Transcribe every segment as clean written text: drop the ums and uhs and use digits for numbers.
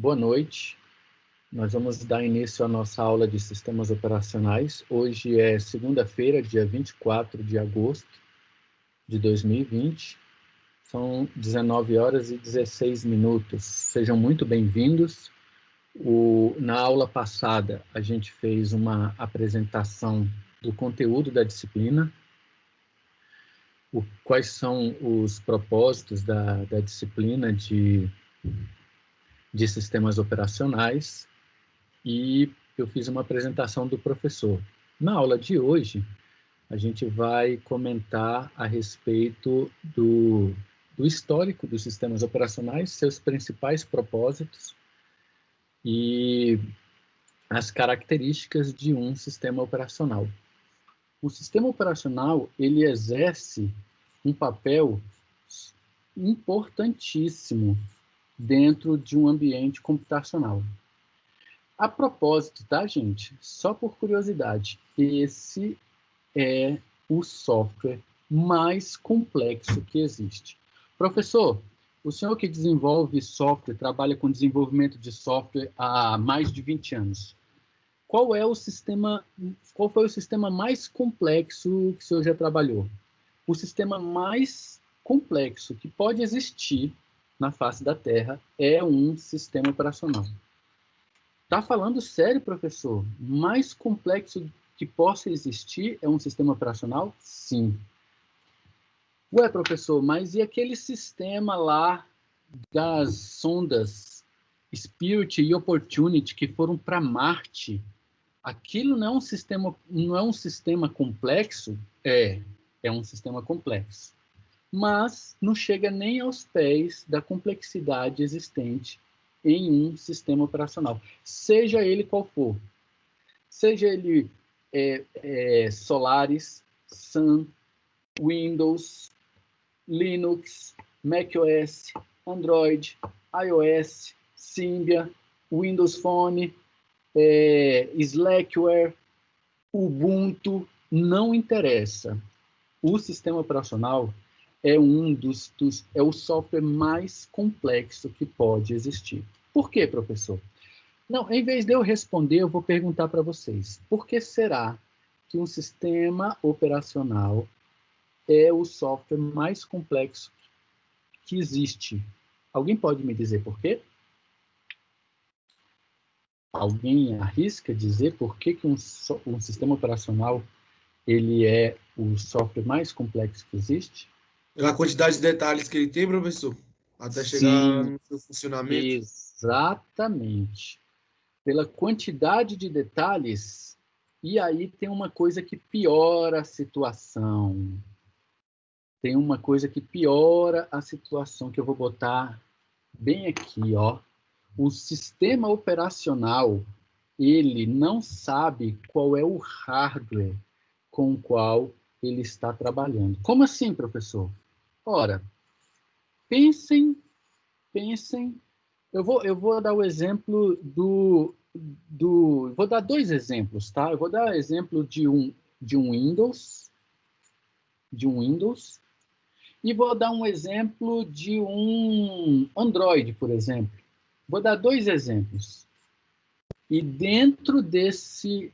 Boa noite. Nós vamos dar início à nossa aula de sistemas operacionais. Hoje é segunda-feira, dia 24 de agosto de 2020. São 19 horas e 16 minutos. Sejam muito bem-vindos. Na aula passada, a gente fez uma apresentação do conteúdo da disciplina, quais são os propósitos da disciplina de sistemas operacionais, e eu fiz uma apresentação do professor. Na aula de hoje, a gente vai comentar a respeito do histórico dos sistemas operacionais, seus principais propósitos e as características de um sistema operacional. O sistema operacional, ele exerce um papel importantíssimo dentro de um ambiente computacional. A propósito, tá, gente? Só por curiosidade, esse é o software mais complexo que existe. Professor, o senhor que desenvolve software, trabalha com desenvolvimento de software há mais de 20 anos. Qual foi o sistema mais complexo que o senhor já trabalhou? O sistema mais complexo que pode existir na face da Terra é um sistema operacional. Tá falando sério, professor? Mais complexo que possa existir é um sistema operacional? Sim. Ué, professor, mas e aquele sistema lá das sondas Spirit e Opportunity que foram para Marte? Aquilo não é um sistema complexo? É um sistema complexo. Mas não chega nem aos pés da complexidade existente em um sistema operacional, seja ele qual for. Seja ele Solaris, Sun, Windows, Linux, macOS, Android, iOS, Symbian, Windows Phone, Slackware, Ubuntu, não interessa. O sistema operacional é o software mais complexo que pode existir. Por quê, professor? Não, em vez de eu responder, eu vou perguntar para vocês. Por que será que um sistema operacional é o software mais complexo que existe? Alguém pode me dizer por quê? Alguém arrisca dizer por que um sistema operacional ele é o software mais complexo que existe? Pela quantidade de detalhes que ele tem, professor, até chegar no seu funcionamento. Exatamente. Pela quantidade de detalhes, e aí tem uma coisa que piora a situação. Tem uma coisa que piora a situação, que eu vou botar bem aqui, ó. O sistema operacional, ele não sabe qual é o hardware com o qual ele está trabalhando. Como assim, professor? Ora, pensem, eu vou dar o exemplo vou dar dois exemplos, tá? Eu vou dar exemplo de um Windows, e vou dar um exemplo de um Android, por exemplo. Vou dar dois exemplos. E dentro desse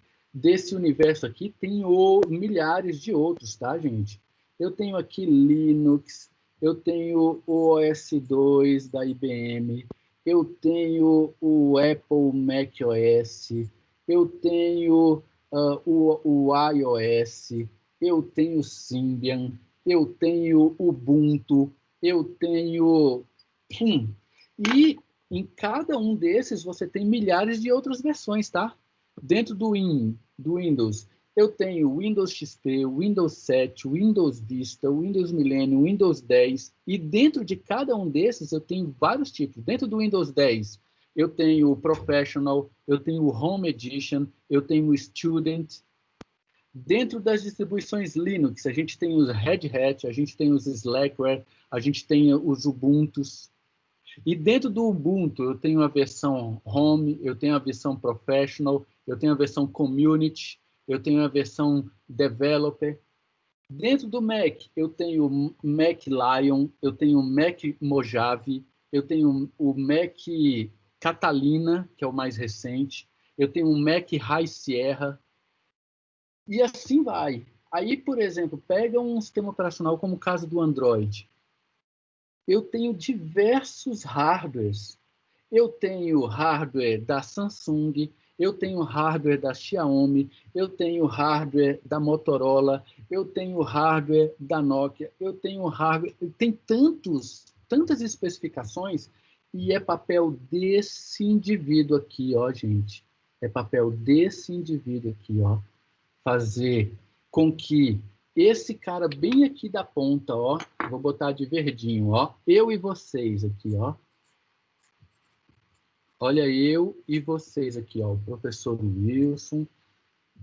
universo aqui tem milhares de outros, tá, gente? Eu tenho aqui Linux, eu tenho o OS 2 da IBM, eu tenho o Apple macOS, eu tenho o iOS, eu tenho Symbian, eu tenho Ubuntu, eu tenho... E em cada um desses você tem milhares de outras versões, tá? Dentro do Windows, eu tenho Windows XP, Windows 7, Windows Vista, Windows Millennium, Windows 10, e dentro de cada um desses eu tenho vários tipos. Dentro do Windows 10, eu tenho o Professional, eu tenho o Home Edition, eu tenho o Student. Dentro das distribuições Linux, a gente tem os Red Hat, a gente tem os Slackware, a gente tem os Ubuntus. E dentro do Ubuntu, eu tenho a versão Home, eu tenho a versão Professional, eu tenho a versão Community, eu tenho a versão Developer. Dentro do Mac, eu tenho o Mac Lion, eu tenho o Mac Mojave, eu tenho o Mac Catalina, que é o mais recente. Eu tenho um Mac High Sierra. E assim vai. Aí, por exemplo, pega um sistema operacional como o caso do Android. Eu tenho diversos hardwares. Eu tenho hardware da Samsung, eu tenho hardware da Xiaomi, eu tenho hardware da Motorola, eu tenho hardware da Nokia, eu tenho hardware... Tem tantas especificações e é papel desse indivíduo aqui, ó, gente. É papel desse indivíduo aqui, ó, fazer com que esse cara bem aqui da ponta, ó, vou botar de verdinho, ó, eu e vocês aqui, ó. Olha eu e vocês aqui, ó, o professor Wilson.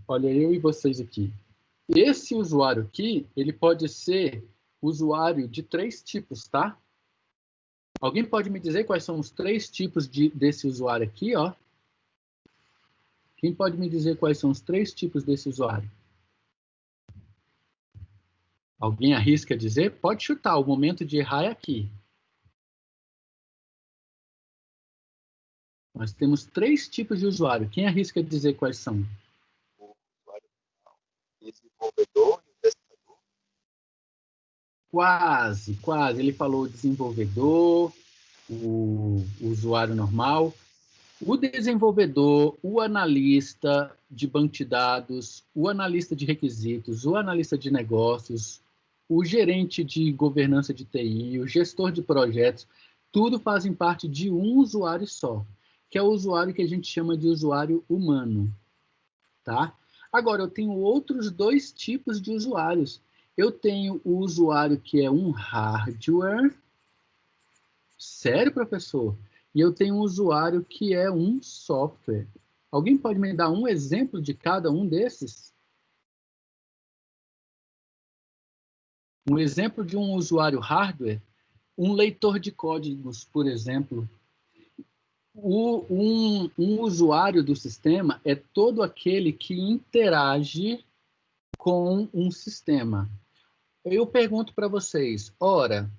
Olha eu e vocês aqui. Esse usuário aqui, ele pode ser usuário de 3 tipos, tá? Alguém pode me dizer quais são os 3 tipos desse usuário aqui, ó? Quem pode me dizer quais são os 3 tipos desse usuário? Alguém arrisca dizer? Pode chutar, o momento de errar é aqui. Nós temos 3 tipos de usuário. Quem arrisca dizer quais são? O usuário desenvolvedor e o testador. Quase, quase. Ele falou desenvolvedor, o usuário normal. O desenvolvedor, o analista de banco de dados, o analista de requisitos, o analista de negócios, o gerente de governança de TI, o gestor de projetos, tudo fazem parte de um usuário só, que é o usuário que a gente chama de usuário humano, tá? Agora, eu tenho outros 2 tipos de usuários. Eu tenho o usuário que é um hardware. Sério, professor? E eu tenho um usuário que é um software. Alguém pode me dar um exemplo de cada um desses? Um exemplo de um usuário hardware? Um leitor de códigos, por exemplo. Um usuário do sistema é todo aquele que interage com um sistema. Eu pergunto para vocês, ora,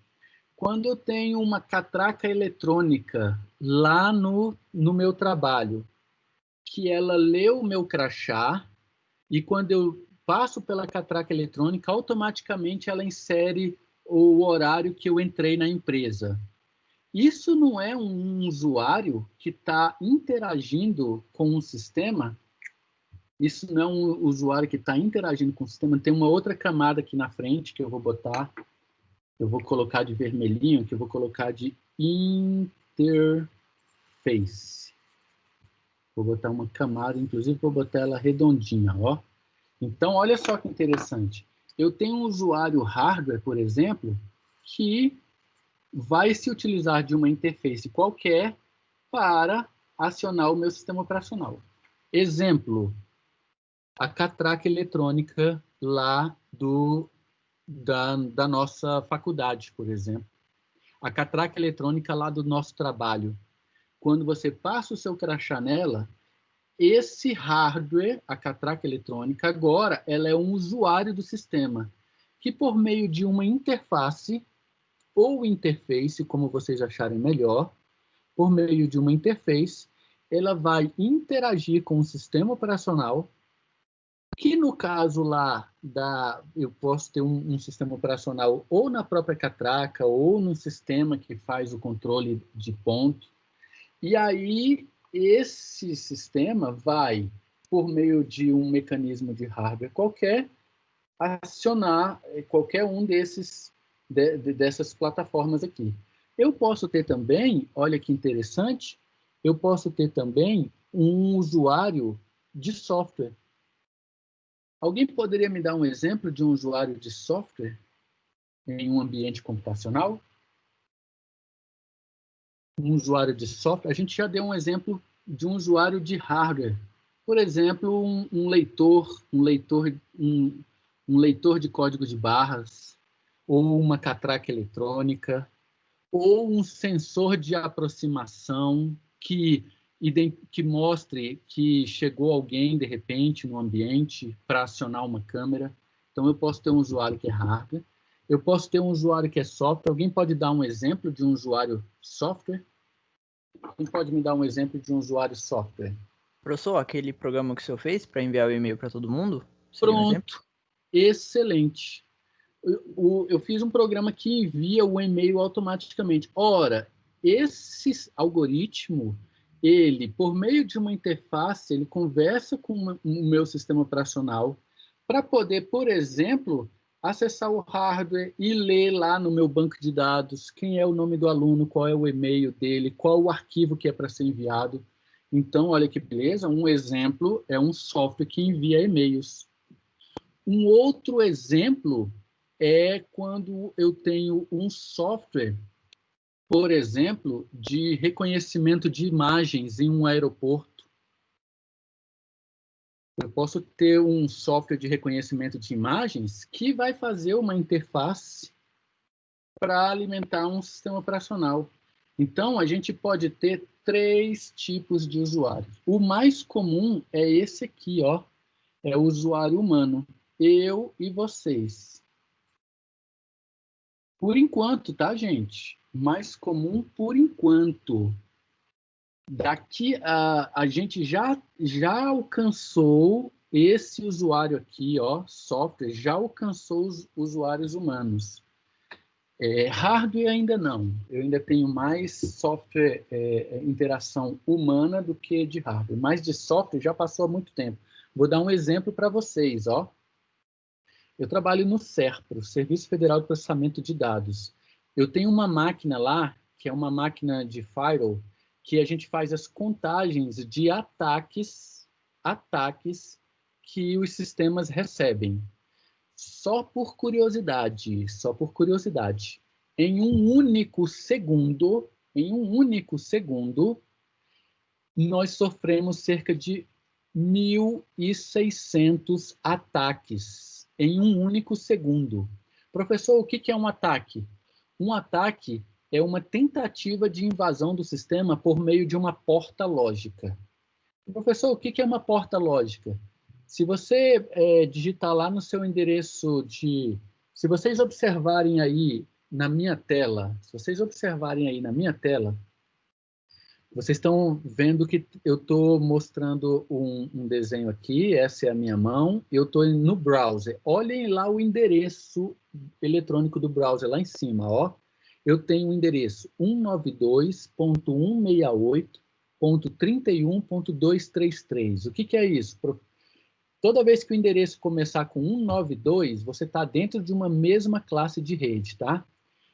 quando eu tenho uma catraca eletrônica lá no meu trabalho, que ela lê o meu crachá, e quando eu passo pela catraca eletrônica, automaticamente ela insere o horário que eu entrei na empresa. Isso não é um usuário que está interagindo com um sistema? Isso não é um usuário que está interagindo com o sistema? Tem uma outra camada aqui na frente que eu vou botar, eu vou colocar de vermelhinho, que eu vou colocar de interface. Vou botar uma camada, inclusive vou botar ela redondinha, ó. Então, olha só que interessante. Eu tenho um usuário hardware, por exemplo, que vai se utilizar de uma interface qualquer para acionar o meu sistema operacional. Exemplo, a catraca eletrônica lá da nossa faculdade, por exemplo. A catraca eletrônica lá do nosso trabalho. Quando você passa o seu crachá nela, esse hardware, a catraca eletrônica, agora ela é um usuário do sistema, que por meio de uma interface ou interface, como vocês acharem melhor, por meio de uma interface, ela vai interagir com o sistema operacional, que no caso lá, eu posso ter um sistema operacional ou na própria catraca, ou no sistema que faz o controle de ponto, e aí esse sistema vai, por meio de um mecanismo de hardware qualquer, acionar qualquer um dessas plataformas aqui. Eu posso ter também, olha que interessante, eu posso ter também um usuário de software. Alguém poderia me dar um exemplo de um usuário de software em um ambiente computacional? Um usuário de software, a gente já deu um exemplo de um usuário de hardware. Por exemplo, um leitor de código de barras, ou uma catraca eletrônica, ou um sensor de aproximação que mostre que chegou alguém, de repente, no ambiente para acionar uma câmera. Então, eu posso ter um usuário que é hardware, eu posso ter um usuário que é software. Alguém pode dar um exemplo de um usuário software? Quem pode me dar um exemplo de um usuário software? Professor, aquele programa que o senhor fez para enviar o e-mail para todo mundo? Seria um exemplo? Pronto. Excelente. Eu fiz um programa que envia o e-mail automaticamente. Ora, esse algoritmo, ele, por meio de uma interface, ele conversa com o meu sistema operacional para poder, por exemplo, acessar o hardware e ler lá no meu banco de dados quem é o nome do aluno, qual é o e-mail dele, qual o arquivo que é para ser enviado. Então, olha que beleza, um exemplo é um software que envia e-mails. Um outro exemplo é quando eu tenho um software, por exemplo, de reconhecimento de imagens em um aeroporto. Eu posso ter um software de reconhecimento de imagens que vai fazer uma interface para alimentar um sistema operacional. Então, a gente pode ter 3 tipos de usuários. O mais comum é esse aqui, ó, é o usuário humano. Eu e vocês. Por enquanto, tá, gente? Mais comum por enquanto. Daqui a gente já alcançou esse usuário aqui, ó, software, já alcançou os usuários humanos. Hardware ainda não. Eu ainda tenho mais software, interação humana do que de hardware. Mas de software já passou há muito tempo. Vou dar um exemplo para vocês, ó. Eu trabalho no SERPRO, Serviço Federal de Processamento de Dados. Eu tenho uma máquina lá, que é uma máquina de firewall, que a gente faz as contagens de ataques que os sistemas recebem. Só por curiosidade, em um único segundo, nós sofremos cerca de 1.600 ataques em um único segundo. Professor, o que é um ataque? Um ataque é uma tentativa de invasão do sistema por meio de uma porta lógica. Professor, o que é uma porta lógica? Se você digitar lá no seu endereço de... Se vocês observarem aí na minha tela, vocês estão vendo que eu estou mostrando um desenho aqui, essa é a minha mão, eu estou no browser. Olhem lá o endereço eletrônico do browser, lá em cima, ó. Eu tenho o endereço 192.168.31.233. O que é isso? Toda vez que o endereço começar com 192, você está dentro de uma mesma classe de rede, tá?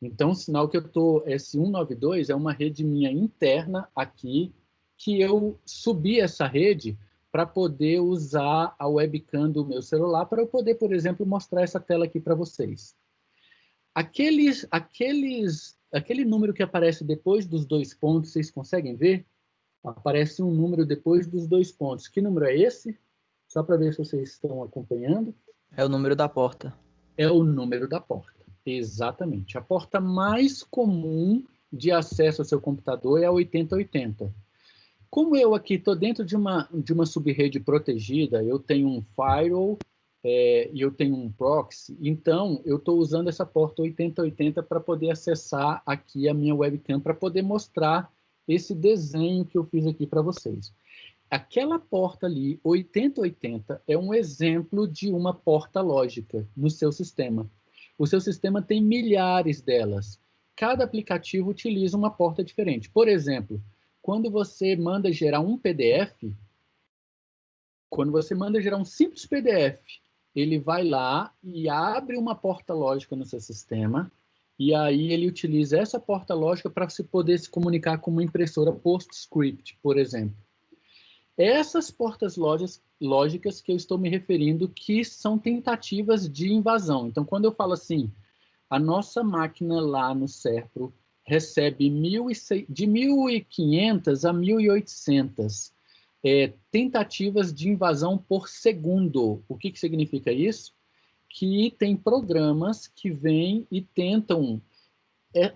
Então, o sinal que eu estou, esse 192 é uma rede minha interna aqui, que eu subi essa rede para poder usar a webcam do meu celular, para eu poder, por exemplo, mostrar essa tela aqui para vocês. Aquele número que aparece depois dos 2 pontos, vocês conseguem ver? Aparece um número depois dos 2 pontos. Que número é esse? Só para ver se vocês estão acompanhando. É o número da porta. É o número da porta. Exatamente. A porta mais comum de acesso ao seu computador é a 8080. Como eu aqui estou dentro de uma sub-rede protegida, eu tenho um firewall e eu tenho um proxy, então eu estou usando essa porta 8080 para poder acessar aqui a minha webcam, para poder mostrar esse desenho que eu fiz aqui para vocês. Aquela porta ali, 8080, é um exemplo de uma porta lógica no seu sistema. O seu sistema tem milhares delas. Cada aplicativo utiliza uma porta diferente. Por exemplo, quando você manda gerar um PDF, quando você manda gerar um simples PDF, ele vai lá e abre uma porta lógica no seu sistema, e aí ele utiliza essa porta lógica para poder se comunicar com uma impressora PostScript, por exemplo. Essas portas lógicas que eu estou me referindo, que são tentativas de invasão. Então, quando eu falo assim, a nossa máquina lá no SERPRO recebe de 1.500 a 1.800 tentativas de invasão por segundo. O que significa isso? Que tem programas que vêm e tentam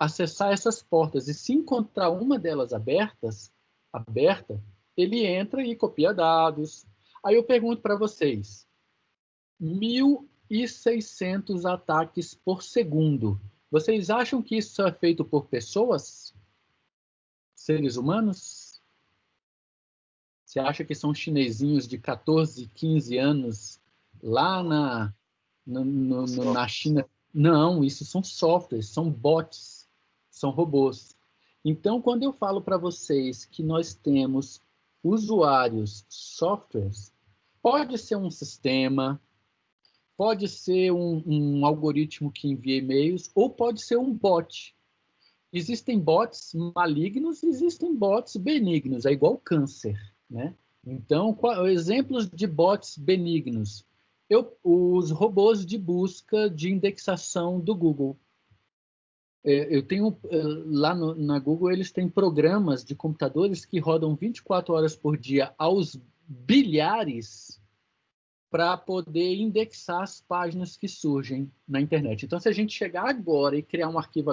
acessar essas portas. E se encontrar uma delas aberta, ele entra e copia dados. Aí eu pergunto para vocês, 1.600 ataques por segundo. Vocês acham que isso é feito por pessoas? seres humanos? Você acha que são chinesinhos de 14, 15 anos lá na China? Não, isso são softwares, são bots, são robôs. Então, quando eu falo para vocês que nós temos usuários softwares, pode ser um sistema, pode ser um algoritmo que envia e-mails, ou pode ser um bot. Existem bots malignos, existem bots benignos, é igual câncer, né? Então, exemplos de bots benignos? Os robôs de busca de indexação do Google. Eu tenho, lá na Google, eles têm programas de computadores que rodam 24 horas por dia aos bilhares para poder indexar as páginas que surgem na internet. Então, se a gente chegar agora e criar um arquivo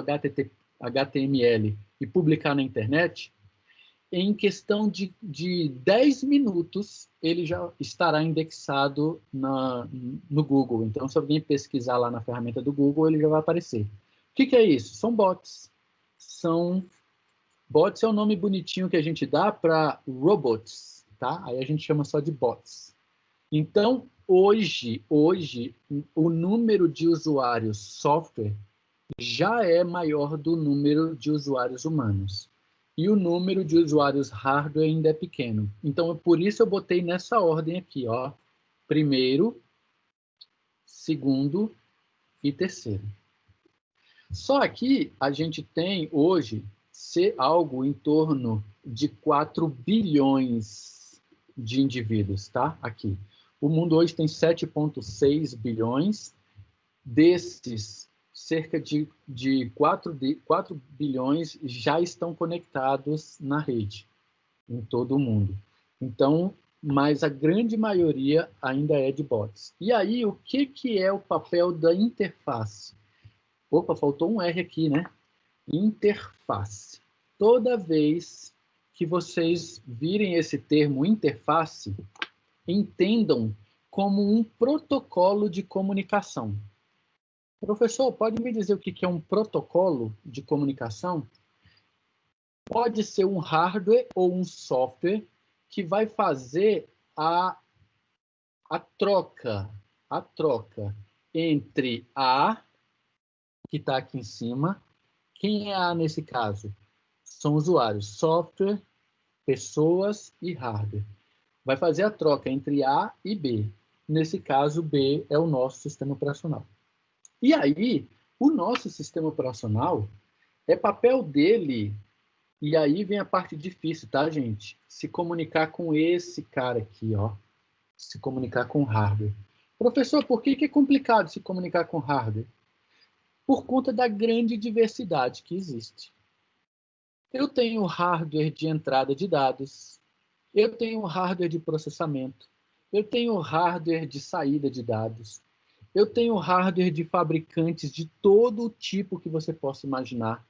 HTML e publicar na internet, em questão de 10 minutos, ele já estará indexado no Google. Então, se alguém pesquisar lá na ferramenta do Google, ele já vai aparecer. O que é isso? São bots. Bots é o nome bonitinho que a gente dá para robots, tá? Aí a gente chama só de bots. Então, hoje o número de usuários software já é maior do número de usuários humanos. E o número de usuários hardware ainda é pequeno. Então, por isso eu botei nessa ordem aqui, ó. Primeiro, segundo e terceiro. Só aqui a gente tem hoje algo em torno de 4 bilhões de indivíduos, tá? Aqui. O mundo hoje tem 7,6 bilhões. Desses, cerca de 4 bilhões já estão conectados na rede, em todo o mundo. Então, mas a grande maioria ainda é de bots. E aí, o que é o papel da interface? Opa, faltou um R aqui, né? Interface. Toda vez que vocês virem esse termo interface, entendam como um protocolo de comunicação. Professor, pode me dizer o que é um protocolo de comunicação? Pode ser um hardware ou um software que vai fazer a troca entre a que está aqui em cima. Quem é A nesse caso? São usuários, software, pessoas e hardware. Vai fazer a troca entre A e B. Nesse caso, B é o nosso sistema operacional. E aí, o nosso sistema operacional, é papel dele, e aí vem a parte difícil, tá, gente? Se comunicar com esse cara aqui, ó. Se comunicar com hardware. Professor, por que é complicado se comunicar com hardware? Por conta da grande diversidade que existe. Eu tenho hardware de entrada de dados, eu tenho hardware de processamento, eu tenho hardware de saída de dados, eu tenho hardware de fabricantes de todo tipo que você possa imaginar,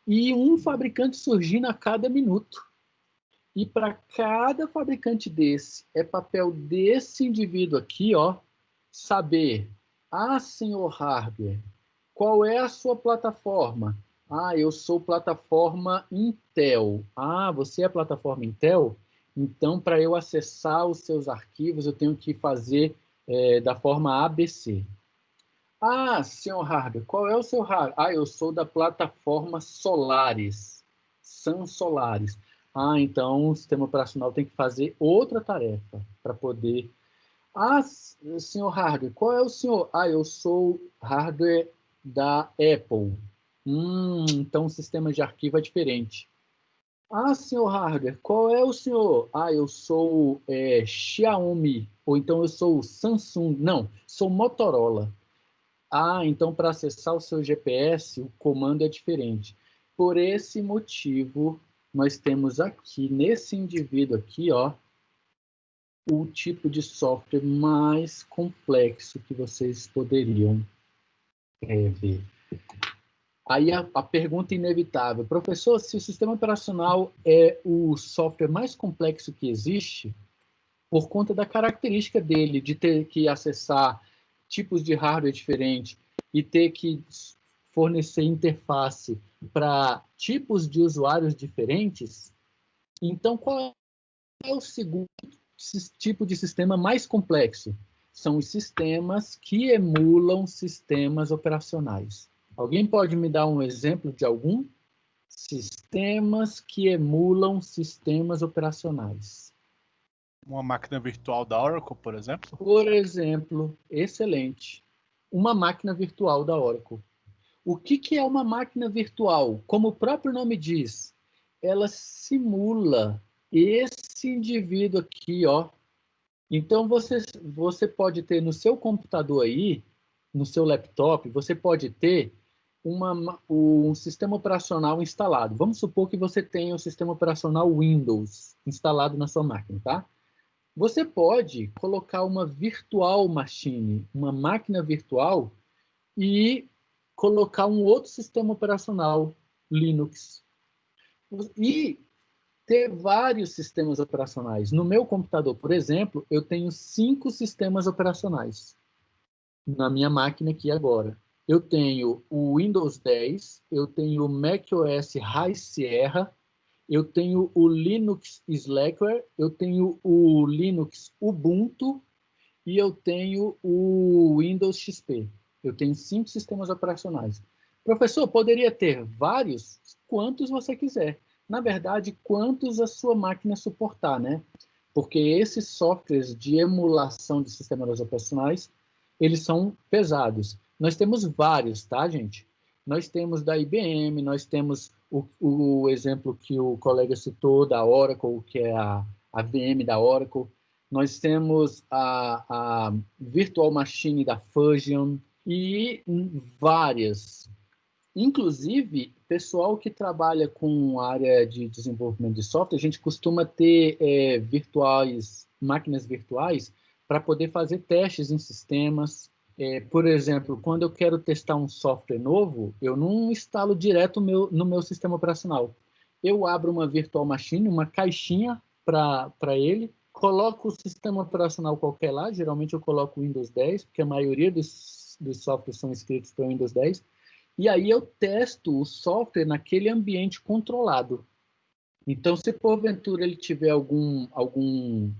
e um fabricante surgindo a cada minuto. E para cada fabricante desse, é papel desse indivíduo aqui, ó, saber, senhor hardware, qual é a sua plataforma? Eu sou plataforma Intel. Você é plataforma Intel? Então, para eu acessar os seus arquivos, eu tenho que fazer da forma ABC. Senhor hardware, qual é o seu hardware? Eu sou da plataforma Solaris. Sun Solaris. Então o sistema operacional tem que fazer outra tarefa para poder... senhor hardware, qual é o senhor? Eu sou hardware da Apple. Então o sistema de arquivo é diferente. Senhor hardware, qual é o senhor? Eu sou Xiaomi, ou então eu sou Samsung. Não, sou Motorola. Então para acessar o seu GPS, o comando é diferente. Por esse motivo, nós temos aqui, nesse indivíduo aqui, ó, o tipo de software mais complexo que vocês poderiam ver. Aí a pergunta inevitável, professor, se o sistema operacional é o software mais complexo que existe, por conta da característica dele, de ter que acessar tipos de hardware diferentes e ter que fornecer interface para tipos de usuários diferentes, Então, qual é o segundo tipo de sistema mais complexo? São os sistemas que emulam sistemas operacionais. Alguém pode me dar um exemplo de algum? Sistemas que emulam sistemas operacionais. Uma máquina virtual da Oracle, por exemplo? Por exemplo, excelente. Uma máquina virtual da Oracle. O que é uma máquina virtual? Como o próprio nome diz, ela simula esse indivíduo aqui, ó. Então, você pode ter no seu computador aí, no seu laptop, você pode ter um sistema operacional instalado. Vamos supor que você tenha o sistema operacional Windows instalado na sua máquina, tá? Você pode colocar uma virtual machine, uma máquina virtual, e colocar um outro sistema operacional, Linux. E ter vários sistemas operacionais. No meu computador, por exemplo, eu tenho 5 sistemas operacionais na minha máquina aqui agora. Eu tenho o Windows 10, eu tenho o macOS High Sierra, eu tenho o Linux Slackware, eu tenho o Linux Ubuntu e eu tenho o Windows XP. Eu tenho 5 sistemas operacionais. Professor, poderia ter vários? Quantos você quiser. Na verdade, quantos a sua máquina suportar, né? Porque esses softwares de emulação de sistemas operacionais, eles são pesados. Nós temos vários, tá, gente? Nós temos da IBM, nós temos o exemplo que o colega citou da Oracle, que é a VM da Oracle. Nós temos a Virtual Machine da Fusion e várias. Inclusive, pessoal que trabalha com a área de desenvolvimento de software, a gente costuma ter máquinas virtuais para poder fazer testes em sistemas. Por exemplo, quando eu quero testar um software novo, eu não instalo direto no meu sistema operacional. Eu abro uma virtual machine, uma caixinha para ele, coloco o sistema operacional qualquer lá, geralmente eu coloco o Windows 10, porque a maioria dos softwares são escritos para o Windows 10, e aí eu testo o software naquele ambiente controlado. Então, se porventura ele tiver algum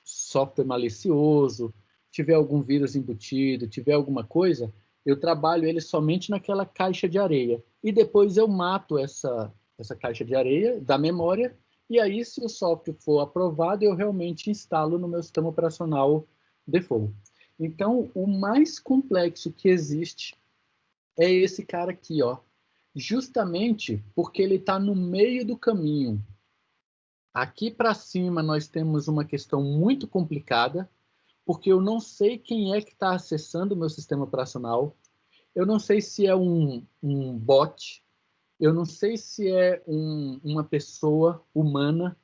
software malicioso, tiver algum vírus embutido, tiver alguma coisa, eu trabalho ele somente naquela caixa de areia. E depois eu mato essa caixa de areia da memória, e aí, se o software for aprovado, eu realmente instalo no meu sistema operacional default. Então, o mais complexo que existe é esse cara aqui, ó. Justamente porque ele está no meio do caminho. Aqui para cima nós temos uma questão muito complicada, porque eu não sei quem é que está acessando o meu sistema operacional, eu não sei se é um bot, eu não sei se é uma pessoa humana,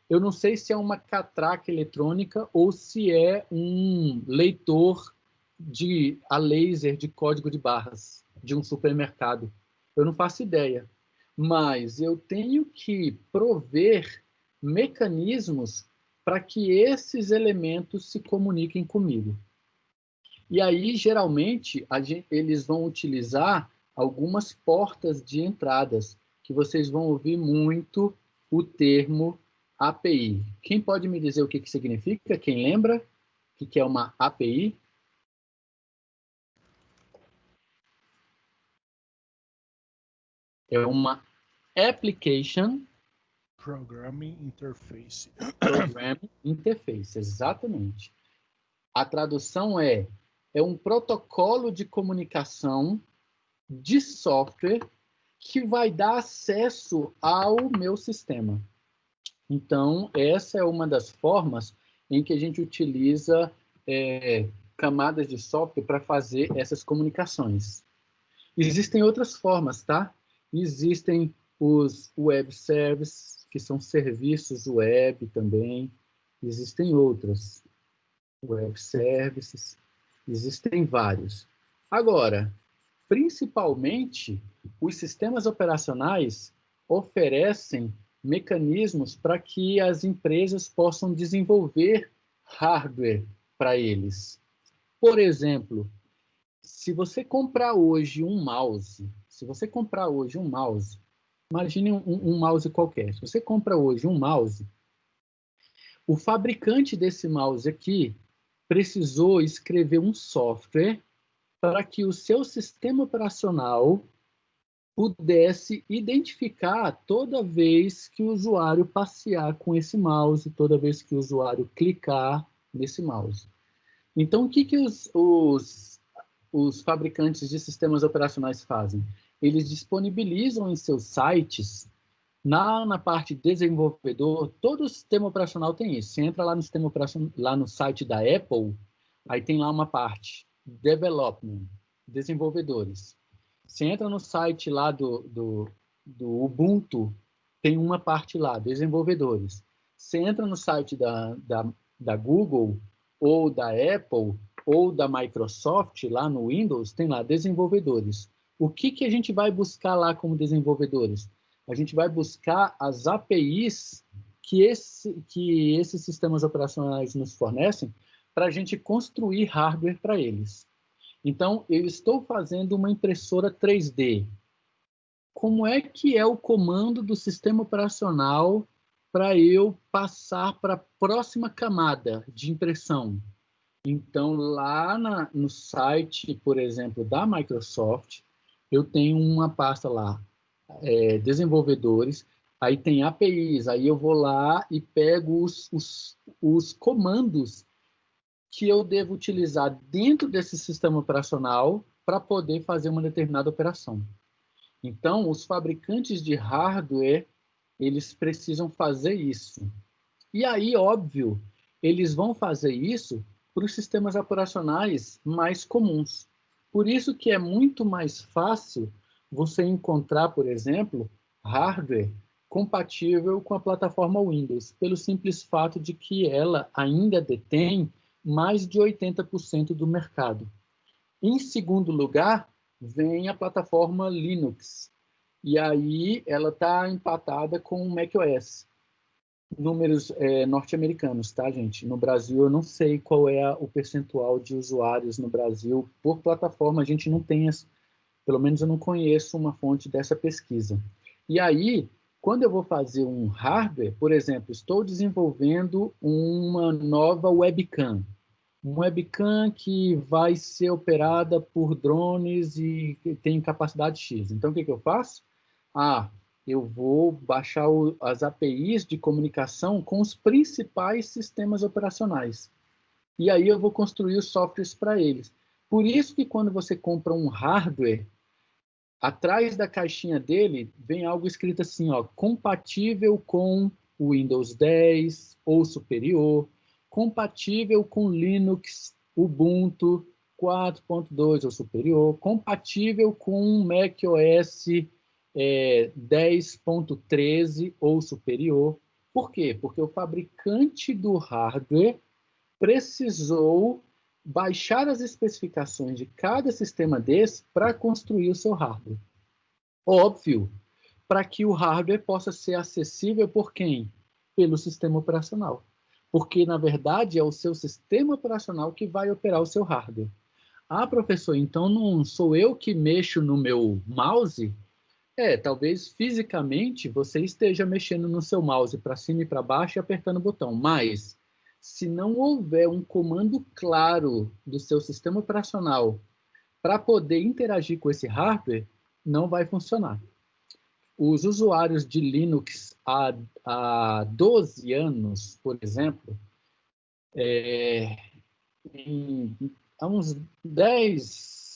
eu não sei se é uma catraca eletrônica ou se é um leitor a laser de código de barras de um supermercado. Eu não faço ideia. Mas eu tenho que prover mecanismos para que esses elementos se comuniquem comigo. E aí, geralmente, eles vão utilizar algumas portas de entradas, que vocês vão ouvir muito o termo API. Quem pode me dizer o que significa? Quem lembra? O que é uma API? É uma Application Programming Interface. Programming Interface, exatamente. A tradução é um protocolo de comunicação de software que vai dar acesso ao meu sistema. Então, essa é uma das formas em que a gente utiliza camadas de software para fazer essas comunicações. Existem outras formas, tá? Existem os web services, que são serviços web também. Existem outras web services. Existem vários. Agora, principalmente, os sistemas operacionais oferecem mecanismos para que as empresas possam desenvolver hardware para eles. Por exemplo, se você comprar hoje um mouse, Imagine um mouse qualquer. Se você compra hoje um mouse, o fabricante desse mouse aqui precisou escrever um software para que o seu sistema operacional pudesse identificar toda vez que o usuário passear com esse mouse, toda vez que o usuário clicar nesse mouse. Então, o que os fabricantes de sistemas operacionais fazem? Eles disponibilizam em seus sites, na parte desenvolvedor, todo o sistema operacional tem isso. Você entra lá no sistema operacional, lá no site da Apple, aí tem lá uma parte, Development, desenvolvedores. Você entra no site lá do Ubuntu, tem uma parte lá, desenvolvedores. Você entra no site da Google, ou da Apple, ou da Microsoft, lá no Windows, tem lá, desenvolvedores. O que a gente vai buscar lá como desenvolvedores? A gente vai buscar as APIs que esses sistemas operacionais nos fornecem para a gente construir hardware para eles. Então, eu estou fazendo uma impressora 3D. Como é que é o comando do sistema operacional para eu passar para a próxima camada de impressão? Então, lá no site, por exemplo, da Microsoft, eu tenho uma pasta lá, desenvolvedores, aí tem APIs, aí eu vou lá e pego os comandos que eu devo utilizar dentro desse sistema operacional para poder fazer uma determinada operação. Então, os fabricantes de hardware, eles precisam fazer isso. E aí, óbvio, eles vão fazer isso para os sistemas operacionais mais comuns. Por isso que é muito mais fácil você encontrar, por exemplo, hardware compatível com a plataforma Windows, pelo simples fato de que ela ainda detém mais de 80% do mercado. Em segundo lugar, vem a plataforma Linux. E aí ela está empatada com o macOS. Números norte-americanos, tá, gente? No Brasil, eu não sei qual é o percentual de usuários no Brasil por plataforma. A gente não tem, pelo menos eu não conheço uma fonte dessa pesquisa. E aí, quando eu vou fazer um hardware, por exemplo, estou desenvolvendo uma nova webcam. Uma webcam que vai ser operada por drones e tem capacidade X. Então, o que eu faço? Eu vou baixar as APIs de comunicação com os principais sistemas operacionais. E aí eu vou construir os softwares para eles. Por isso que quando você compra um hardware, atrás da caixinha dele vem algo escrito assim, ó, compatível com o Windows 10 ou superior, compatível com Linux, Ubuntu 4.2 ou superior, compatível com macOS 10.13 ou superior. Por quê? Porque o fabricante do hardware precisou baixar as especificações de cada sistema desse para construir o seu hardware. Óbvio, para que o hardware possa ser acessível por quem? Pelo sistema operacional. Porque, na verdade, é o seu sistema operacional que vai operar o seu hardware. Professor, então não sou eu que mexo no meu mouse? Talvez fisicamente você esteja mexendo no seu mouse para cima e para baixo e apertando o botão, mas se não houver um comando claro do seu sistema operacional para poder interagir com esse hardware, não vai funcionar. Os usuários de Linux há 12 anos, por exemplo, há uns 10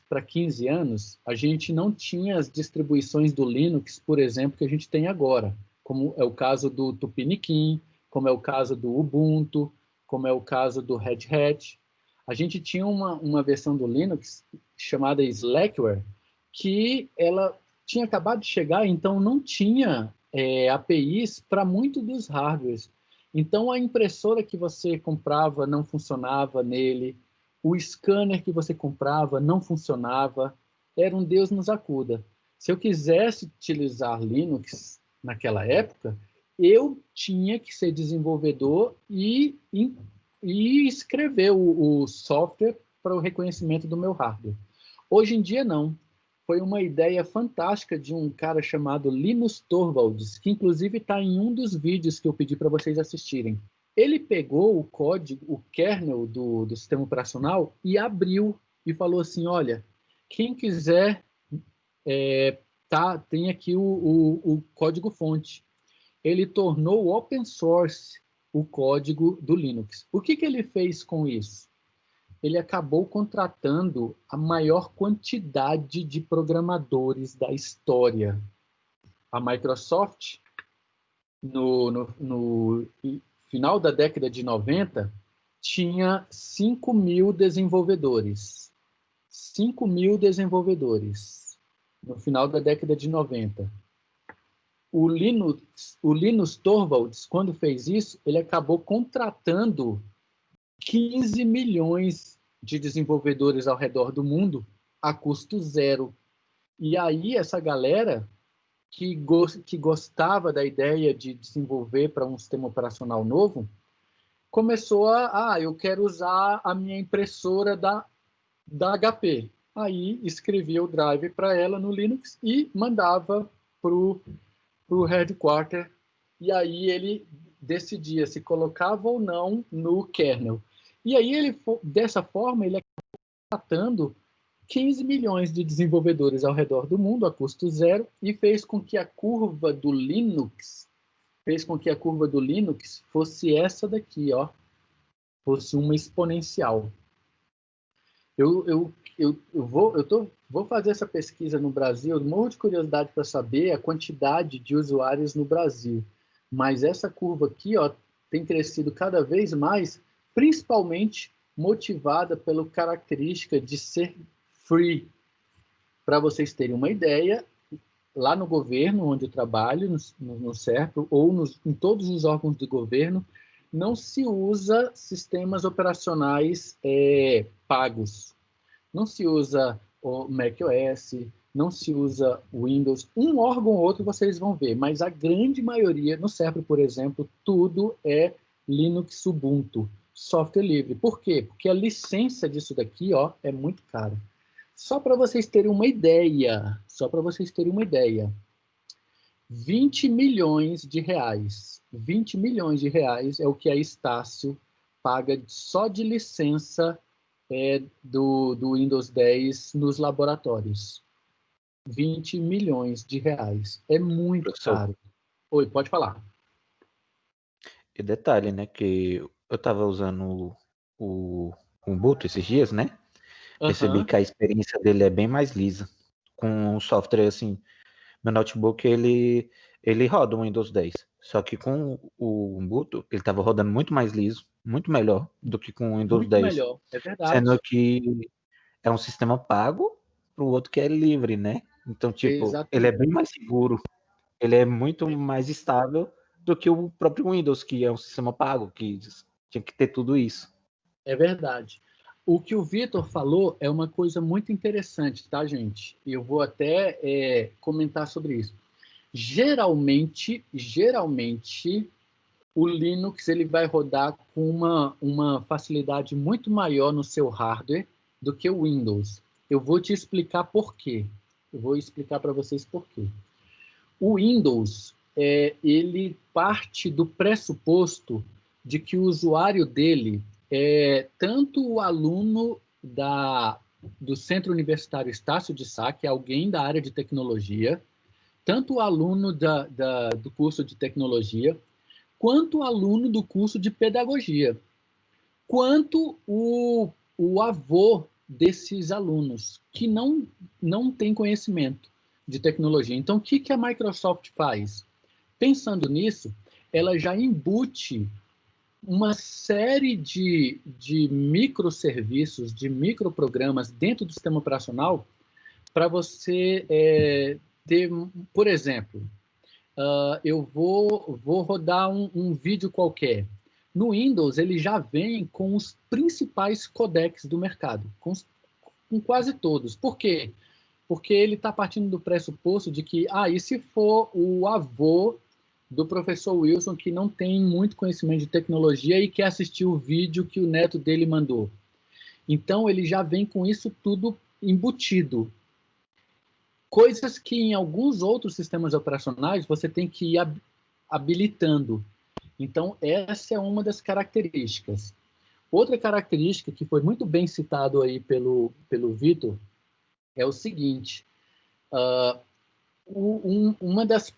para 15 anos, a gente não tinha as distribuições do Linux, por exemplo, que a gente tem agora, como é o caso do Tupiniquim, como é o caso do Ubuntu, como é o caso do Red Hat. A gente tinha uma versão do Linux chamada Slackware, que ela tinha acabado de chegar, então não tinha APIs para muito dos hardwares. Então, a impressora que você comprava não funcionava nele, o scanner que você comprava não funcionava, era um Deus nos acuda. Se eu quisesse utilizar Linux naquela época, eu tinha que ser desenvolvedor e escrever o software para o reconhecimento do meu hardware. Hoje em dia, não. foi uma ideia fantástica de um cara chamado Linus Torvalds, que inclusive está em um dos vídeos que eu pedi para vocês assistirem. Ele pegou o código, o kernel do sistema operacional e abriu e falou assim, olha, quem quiser, tem aqui o código-fonte. Ele tornou open source o código do Linux. O que ele fez com isso? Ele acabou contratando a maior quantidade de programadores da história. A Microsoft, no final da década de 90, tinha 5.000 desenvolvedores. 5.000 desenvolvedores no final da década de 90. O Linus Torvalds, quando fez isso, ele acabou contratando 15 milhões de desenvolvedores ao redor do mundo a custo zero. E aí essa galera que gostava da ideia de desenvolver para um sistema operacional novo, começou eu quero usar a minha impressora da HP. Aí escrevia o drive para ela no Linux e mandava para o headquarter. E aí ele decidia se colocava ou não no kernel. E aí, dessa forma, ele acabou tratando 15 milhões de desenvolvedores ao redor do mundo, a custo zero, e fez com que a curva do Linux fosse essa daqui, ó, fosse uma exponencial. Eu vou fazer essa pesquisa no Brasil, eu morro de curiosidade para saber a quantidade de usuários no Brasil, mas essa curva aqui, ó, tem crescido cada vez mais, principalmente motivada pela característica de ser free. Para vocês terem uma ideia, lá no governo, onde eu trabalho, no CERP, ou em todos os órgãos do governo, não se usa sistemas operacionais pagos. Não se usa o macOS, não se usa Windows. Um órgão ou outro vocês vão ver, mas a grande maioria, no CERP, por exemplo, tudo é Linux Ubuntu. Software livre. Por quê? Porque a licença disso daqui, ó, é muito cara. Só para vocês terem uma ideia, 20 milhões de reais. 20 milhões de reais é o que a Estácio paga só de licença do Windows 10 nos laboratórios. 20 milhões de reais. É muito caro. Oi, pode falar. E detalhe, né, que eu estava usando o Ubuntu esses dias, né? Percebi que a experiência dele é bem mais lisa. Com o software, assim, meu notebook, ele roda o Windows 10. Só que com o Ubuntu, ele estava rodando muito mais liso, muito melhor do que com o Windows muito 10. Melhor, é verdade. Sendo que é um sistema pago para o outro que é livre, né? Então, tipo, Exatamente. Ele é bem mais seguro. Ele é muito mais estável do que o próprio Windows, que é um sistema pago, que tinha que ter tudo isso. É verdade. O que o Vitor falou é uma coisa muito interessante, tá, gente? E eu vou até comentar sobre isso. Geralmente, o Linux ele vai rodar com uma facilidade muito maior no seu hardware do que o Windows. Eu vou te explicar por quê. Eu vou explicar para vocês por quê. O Windows, ele parte do pressuposto de que o usuário dele tanto o aluno do Centro Universitário Estácio de Sá, que é alguém da área de tecnologia, tanto o aluno do curso de tecnologia, quanto o aluno do curso de pedagogia, quanto o avô desses alunos, que não tem conhecimento de tecnologia. Então, o que a Microsoft faz? Pensando nisso, ela já embute uma série de microserviços, de microprogramas dentro do sistema operacional para você ter, por exemplo, eu vou rodar um vídeo qualquer. No Windows, ele já vem com os principais codecs do mercado, com quase todos. Por quê? Porque ele está partindo do pressuposto de que, e se for o avô do professor Wilson, que não tem muito conhecimento de tecnologia e quer assistir o vídeo que o neto dele mandou. Então, ele já vem com isso tudo embutido. Coisas que em alguns outros sistemas operacionais você tem que ir habilitando. Então, essa é uma das características. Outra característica que foi muito bem citado aí pelo Vitor é o seguinte: uma das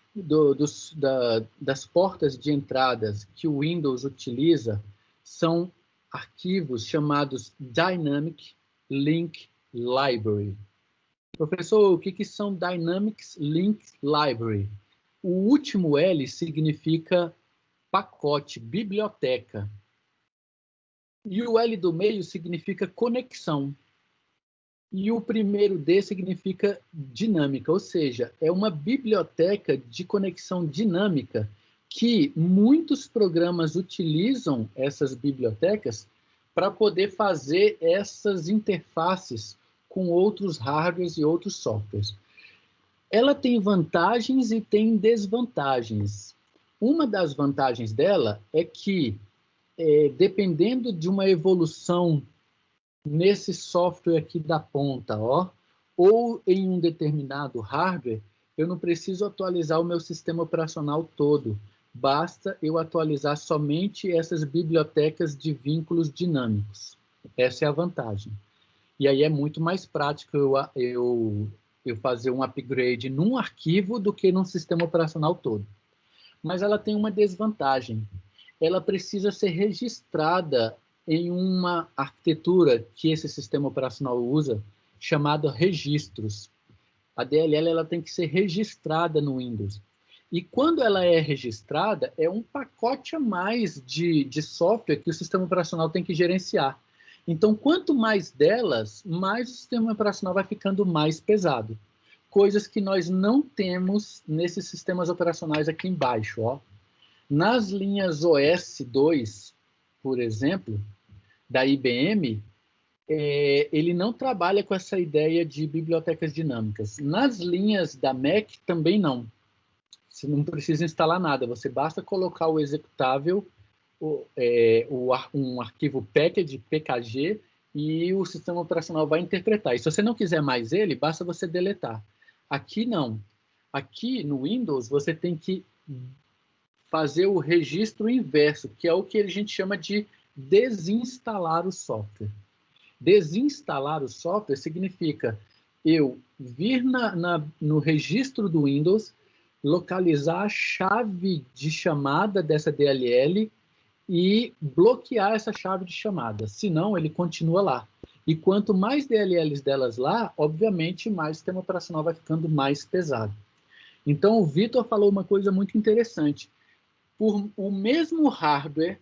portas de entradas que o Windows utiliza são arquivos chamados Dynamic Link Library. Professor, o que são Dynamic Link Library? O último L significa pacote, biblioteca. E o L do meio significa conexão. E o primeiro D significa dinâmica, ou seja, é uma biblioteca de conexão dinâmica que muitos programas utilizam essas bibliotecas para poder fazer essas interfaces com outros hardwares e outros softwares. Ela tem vantagens e tem desvantagens. Uma das vantagens dela é que, dependendo de uma evolução nesse software aqui da ponta, ou em um determinado hardware, eu não preciso atualizar o meu sistema operacional todo. Basta eu atualizar somente essas bibliotecas de vínculos dinâmicos. Essa é a vantagem. E aí é muito mais prático eu fazer um upgrade num arquivo do que num sistema operacional todo. Mas ela tem uma desvantagem. Ela precisa ser registrada em uma arquitetura que esse sistema operacional usa, chamada registros. A DLL ela tem que ser registrada no Windows. E quando ela é registrada, é um pacote a mais de software que o sistema operacional tem que gerenciar. Então, quanto mais delas, mais o sistema operacional vai ficando mais pesado. Coisas que nós não temos nesses sistemas operacionais aqui embaixo. Nas linhas OS 2, por exemplo, da IBM, ele não trabalha com essa ideia de bibliotecas dinâmicas. Nas linhas da Mac, também não. Você não precisa instalar nada, você basta colocar o executável, um arquivo package, PKG, e o sistema operacional vai interpretar. E se você não quiser mais ele, basta você deletar. Aqui não. Aqui no Windows, você tem que fazer o registro inverso, que é o que a gente chama de desinstalar o software. Desinstalar o software significa eu vir no registro do Windows, localizar a chave de chamada dessa DLL e bloquear essa chave de chamada. Senão, ele continua lá. E quanto mais DLLs delas lá, obviamente, mais o sistema operacional vai ficando mais pesado. Então, o Vitor falou uma coisa muito interessante. Por o mesmo hardware,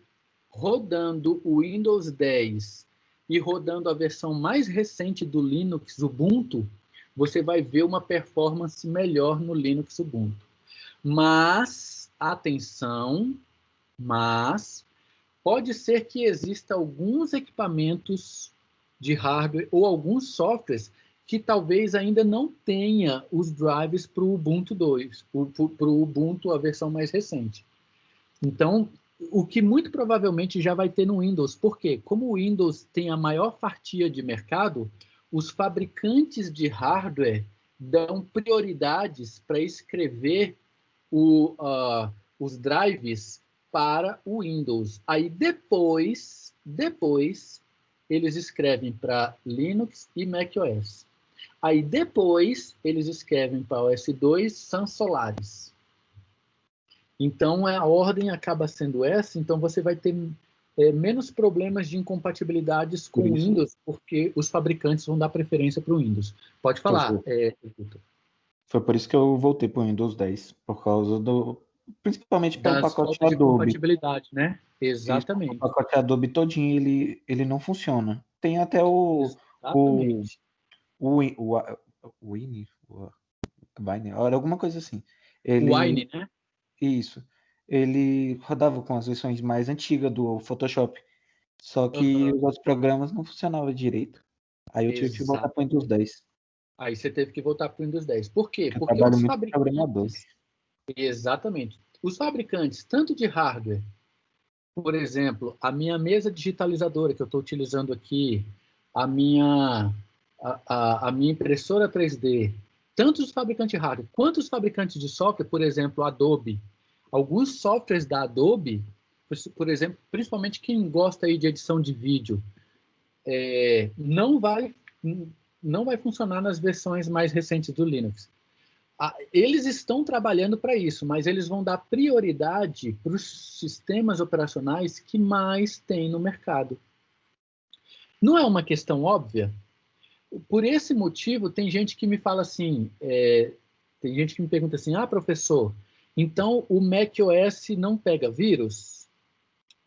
rodando o Windows 10 e rodando a versão mais recente do Linux Ubuntu, você vai ver uma performance melhor no Linux Ubuntu. Mas, atenção, pode ser que exista alguns equipamentos de hardware ou alguns softwares que talvez ainda não tenha os drivers para o Ubuntu 2, para o Ubuntu, a versão mais recente. Então, o que muito provavelmente já vai ter no Windows. Por quê? Como o Windows tem a maior fatia de mercado, os fabricantes de hardware dão prioridades para escrever os drives para o Windows. Aí depois eles escrevem para Linux e macOS. Aí depois eles escrevem para OS 2 Sun Solaris. Então a ordem acaba sendo essa, então você vai ter menos problemas de incompatibilidades com o Windows, porque os fabricantes vão dar preferência para o Windows. Pode falar, Victor. Foi por isso que eu voltei para o Windows 10, por causa principalmente pelo pacote de Adobe. Compatibilidade, né? Exatamente. O pacote Adobe todinho, ele não funciona. Tem até alguma coisa assim. O Wine, né? Isso. Ele rodava com as versões mais antigas do Photoshop. Só que os outros programas não funcionavam direito. Aí eu tive que voltar para o Windows 10. Aí você teve que voltar para o Windows 10. Por quê? Eu Porque trabalho os muito fabricantes... Exatamente. Os fabricantes, tanto de hardware, por exemplo, a minha mesa digitalizadora que eu estou utilizando aqui, a minha impressora 3D tanto os fabricantes de hardware quanto os fabricantes de software, por exemplo, Adobe. Alguns softwares da Adobe, por exemplo, principalmente quem gosta aí de edição de vídeo, não vai funcionar nas versões mais recentes do Linux. Eles estão trabalhando para isso, mas eles vão dar prioridade para os sistemas operacionais que mais tem no mercado. Não é uma questão óbvia? Por esse motivo, tem gente que me fala assim, tem gente que me pergunta assim, professor, então o macOS não pega vírus?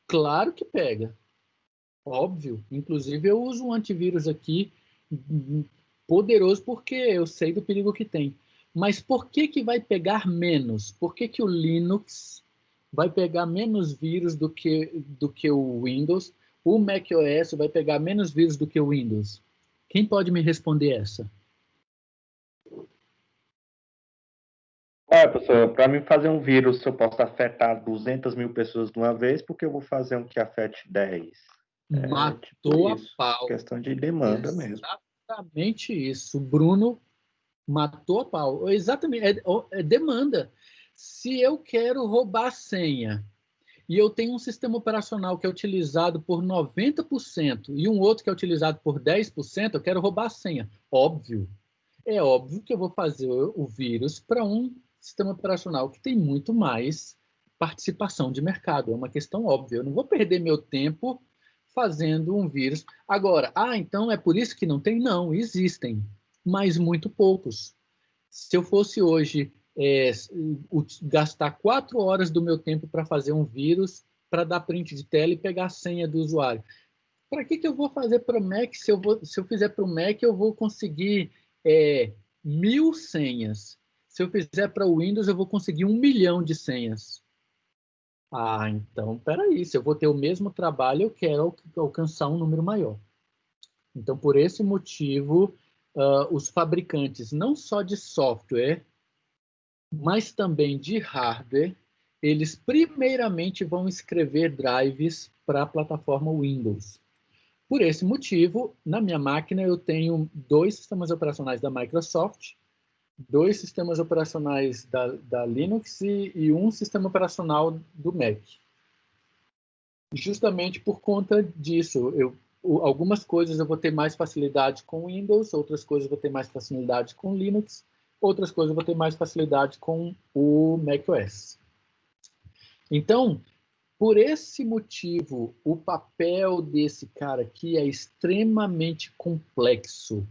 Claro que pega, óbvio. Inclusive eu uso um antivírus aqui poderoso porque eu sei do perigo que tem. Mas por que vai pegar menos? Por que o Linux vai pegar menos vírus do que o Windows? O macOS vai pegar menos vírus do que o Windows? Quem pode me responder essa? Professor, para mim fazer um vírus, eu posso afetar 200 mil pessoas de uma vez, porque eu vou fazer um que afete 10. Matou a pau. Questão de demanda mesmo. Exatamente isso. O Bruno matou a pau. Exatamente. É demanda. Se eu quero roubar a senha e eu tenho um sistema operacional que é utilizado por 90% e um outro que é utilizado por 10%, eu quero roubar a senha. Óbvio. É óbvio que eu vou fazer o vírus para um sistema operacional que tem muito mais participação de mercado. É uma questão óbvia. Eu não vou perder meu tempo fazendo um vírus. Agora, então é por isso que não tem? Não, existem, mas muito poucos. Se eu fosse hoje gastar 4 horas do meu tempo para fazer um vírus, para dar print de tela e pegar a senha do usuário, para que eu vou fazer para o Mac? Se eu fizer para o Mac, eu vou conseguir 1.000 senhas. Se eu fizer para o Windows, eu vou conseguir 1 milhão de senhas. Então, peraí, se eu vou ter o mesmo trabalho, eu quero alcançar um número maior. Então, por esse motivo, os fabricantes, não só de software, mas também de hardware, eles primeiramente vão escrever drives para a plataforma Windows. Por esse motivo, na minha máquina eu tenho 2 sistemas operacionais da Microsoft, 2 sistemas operacionais da Linux e um sistema operacional do Mac. Justamente por conta disso, algumas coisas eu vou ter mais facilidade com Windows, outras coisas eu vou ter mais facilidade com Linux, outras coisas eu vou ter mais facilidade com o macOS. Então, por esse motivo, o papel desse cara aqui é extremamente complexo.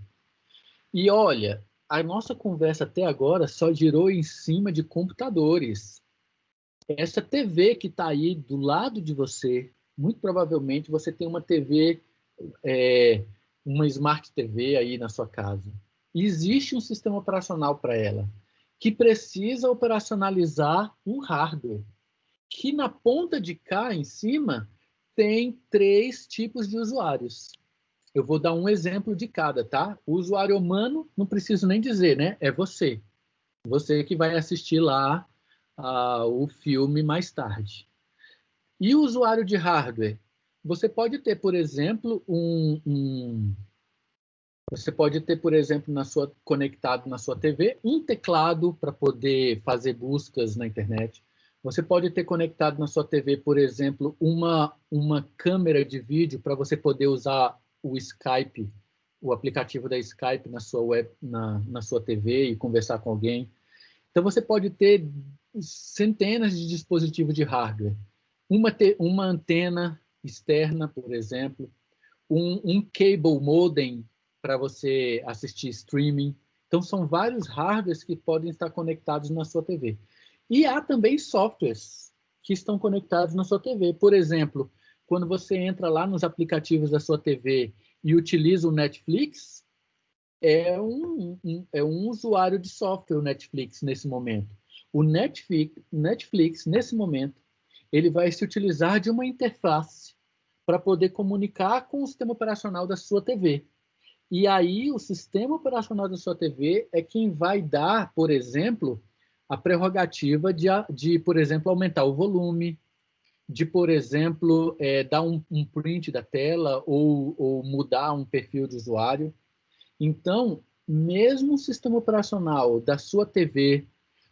E olha, a nossa conversa até agora só girou em cima de computadores. Essa TV que está aí do lado de você, muito provavelmente você tem uma TV, uma Smart TV aí na sua casa. Existe um sistema operacional para ela, que precisa operacionalizar um hardware, que na ponta de cá, em cima, tem 3 tipos de usuários. Eu vou dar um exemplo de cada, tá? O usuário humano, não preciso nem dizer, né? É você. Você que vai assistir lá o filme mais tarde. E o usuário de hardware? Você pode ter, por exemplo, você pode ter, por exemplo, conectado na sua TV, um teclado para poder fazer buscas na internet. Você pode ter conectado na sua TV, por exemplo, uma câmera de vídeo para você poder usar o Skype, o aplicativo da Skype na sua TV e conversar com alguém. Então, você pode ter centenas de dispositivos de hardware. Uma antena externa, por exemplo, um cable modem para você assistir streaming. Então, são vários hardwares que podem estar conectados na sua TV. E há também softwares que estão conectados na sua TV. Por exemplo, quando você entra lá nos aplicativos da sua TV e utiliza o Netflix, é um usuário de software o Netflix nesse momento. O Netflix, nesse momento, ele vai se utilizar de uma interface para poder comunicar com o sistema operacional da sua TV. E aí, o sistema operacional da sua TV é quem vai dar, por exemplo, a prerrogativa de, por exemplo, aumentar o volume, de, por exemplo, dar um print da tela ou mudar um perfil de usuário. Então, mesmo o sistema operacional da sua TV,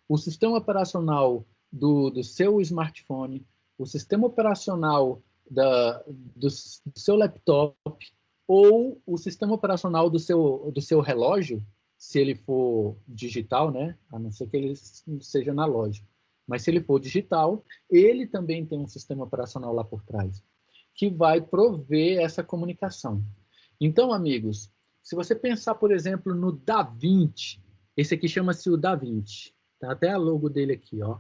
o sistema operacional do seu smartphone, o sistema operacional do seu laptop ou o sistema operacional do seu relógio, se ele for digital, né? A não ser que ele seja analógico. Mas se ele for digital, ele também tem um sistema operacional lá por trás, que vai prover essa comunicação. Então, amigos, se você pensar, por exemplo, no DaVinci, esse aqui chama-se o DaVinci, tá até a logo dele aqui, ó.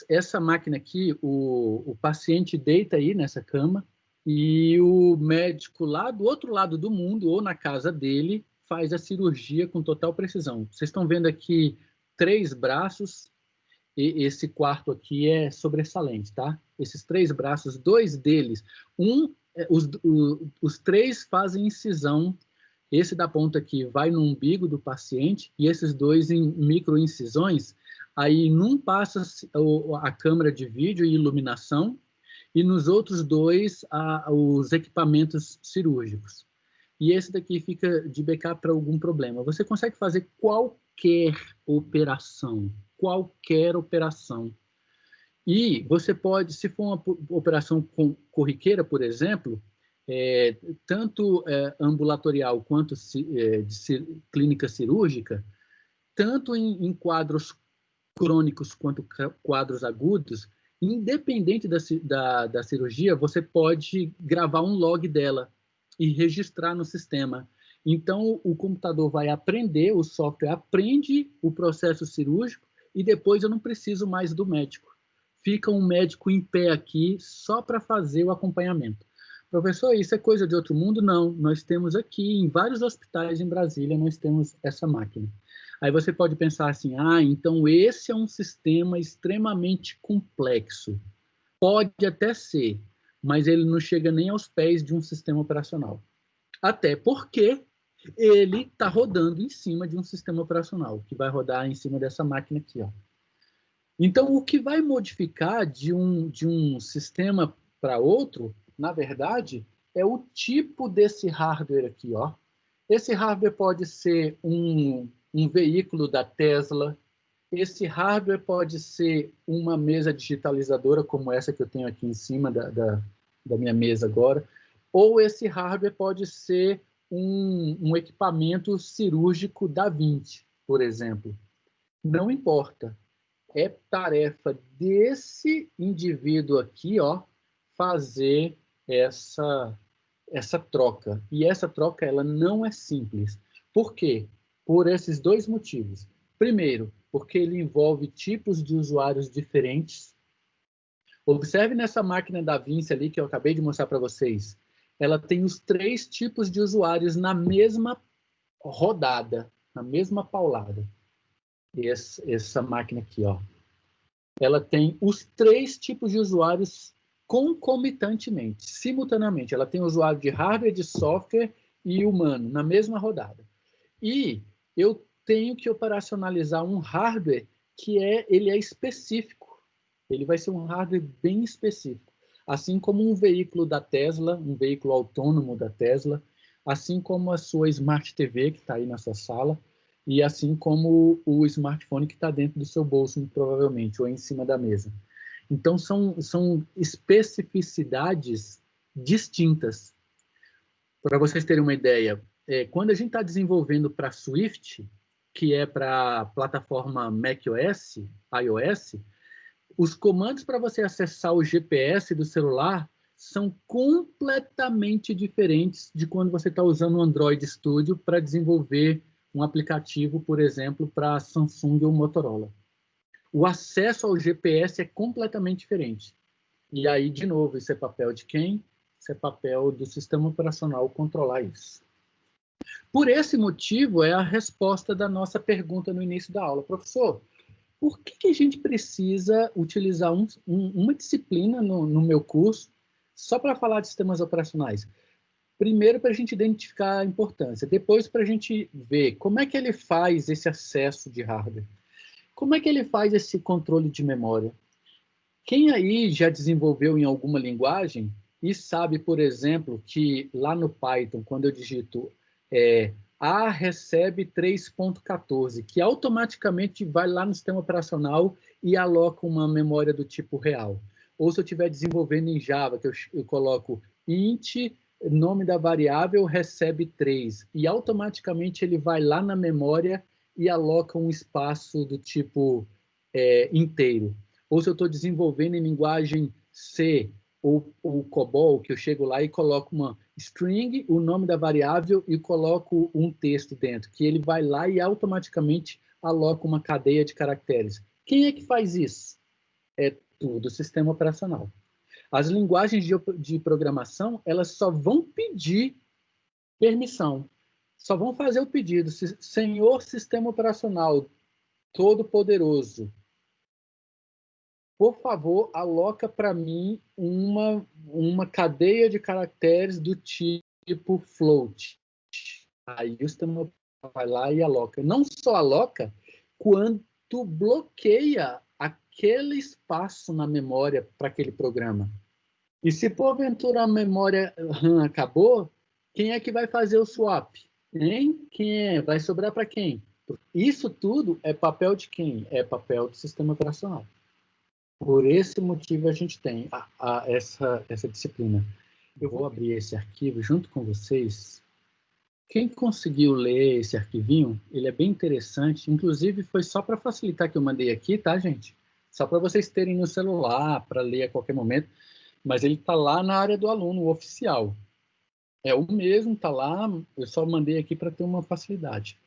Essa máquina aqui, o paciente deita aí nessa cama e o médico lá do outro lado do mundo, ou na casa dele, faz a cirurgia com total precisão. Vocês estão vendo aqui 3 braços, e esse quarto aqui é sobressalente, tá? Esses 3 braços, 2 deles, os 3 fazem incisão. Esse da ponta aqui vai no umbigo do paciente e esses 2 em microincisões, aí num passa a câmera de vídeo e iluminação e nos outros 2 os equipamentos cirúrgicos. E esse daqui fica de backup para algum problema. Você consegue fazer qualquer operação. E você pode, se for uma operação corriqueira, por exemplo, tanto ambulatorial quanto de clínica cirúrgica, tanto em quadros crônicos quanto quadros agudos, independente da cirurgia, você pode gravar um log dela e registrar no sistema. Então, o computador vai aprender, o software aprende o processo cirúrgico e depois eu não preciso mais do médico. Fica um médico em pé aqui só para fazer o acompanhamento. Professor, isso é coisa de outro mundo? Não, nós temos aqui, em vários hospitais em Brasília, nós temos essa máquina. Aí você pode pensar assim, então esse é um sistema extremamente complexo. Pode até ser, mas ele não chega nem aos pés de um sistema operacional. Até porque ele está rodando em cima de um sistema operacional, que vai rodar em cima dessa máquina aqui, ó. Então, o que vai modificar de um sistema para outro, na verdade, é o tipo desse hardware aqui, ó. Esse hardware pode ser um veículo da Tesla, esse hardware pode ser uma mesa digitalizadora, como essa que eu tenho aqui em cima da minha mesa agora, ou esse hardware pode ser um equipamento cirúrgico DaVinci, por exemplo. Não importa. É tarefa desse indivíduo aqui, ó, fazer essa troca. E essa troca, ela não é simples. Por quê? Por esses 2 motivos. Primeiro, porque ele envolve tipos de usuários diferentes. Observe nessa máquina DaVinci ali, que eu acabei de mostrar para vocês. Ela tem os 3 tipos de usuários na mesma rodada, na mesma paulada. Essa máquina aqui, ó. Ela tem os 3 tipos de usuários concomitantemente, simultaneamente. Ela tem usuário de hardware, de software e humano, na mesma rodada. E eu tenho que operacionalizar um hardware que ele é específico. Ele vai ser um hardware bem específico. Assim como um veículo da Tesla, um veículo autônomo da Tesla, assim como a sua Smart TV, que está aí na sua sala, e assim como o smartphone que está dentro do seu bolso, provavelmente, ou em cima da mesa. Então, são especificidades distintas. Para vocês terem uma ideia, quando a gente está desenvolvendo para Swift, que é para a plataforma macOS, iOS, os comandos para você acessar o GPS do celular são completamente diferentes de quando você está usando o Android Studio para desenvolver um aplicativo, por exemplo, para Samsung ou Motorola. O acesso ao GPS é completamente diferente. E aí, de novo, isso é papel de quem? Isso é papel do sistema operacional controlar isso. Por esse motivo, é a resposta da nossa pergunta no início da aula. Professor, por que a gente precisa utilizar uma disciplina no meu curso só para falar de sistemas operacionais? Primeiro, para a gente identificar a importância. Depois, para a gente ver como é que ele faz esse acesso de hardware. Como é que ele faz esse controle de memória? Quem aí já desenvolveu em alguma linguagem e sabe, por exemplo, que lá no Python, quando eu digito A recebe 3.14, que automaticamente vai lá no sistema operacional e aloca uma memória do tipo real. Ou se eu estiver desenvolvendo em Java, que eu coloco int, nome da variável, recebe 3, e automaticamente ele vai lá na memória e aloca um espaço do tipo inteiro. Ou se eu estou desenvolvendo em linguagem C ou COBOL, que eu chego lá e coloco uma string, o nome da variável, e coloco um texto dentro, que ele vai lá e automaticamente aloca uma cadeia de caracteres. Quem é que faz isso? É tudo sistema operacional. As linguagens de programação, elas só vão pedir permissão, só vão fazer o pedido. Senhor sistema operacional todo-poderoso, por favor, aloca para mim uma cadeia de caracteres do tipo float. Aí o sistema vai lá e aloca. Não só aloca, quanto bloqueia aquele espaço na memória para aquele programa. E se porventura a memória RAM acabou, quem é que vai fazer o swap? Hein? Quem é? Vai sobrar para quem? Isso tudo é papel de quem? É papel do sistema operacional. Por esse motivo a gente tem essa disciplina. Eu vou abrir esse arquivo junto com vocês. Quem conseguiu ler esse arquivinho, ele é bem interessante. Inclusive, foi só para facilitar que eu mandei aqui, tá, gente? Só para vocês terem no celular, para ler a qualquer momento. Mas ele está lá na área do aluno, o oficial. É o mesmo, está lá. Eu só mandei aqui para ter uma facilidade.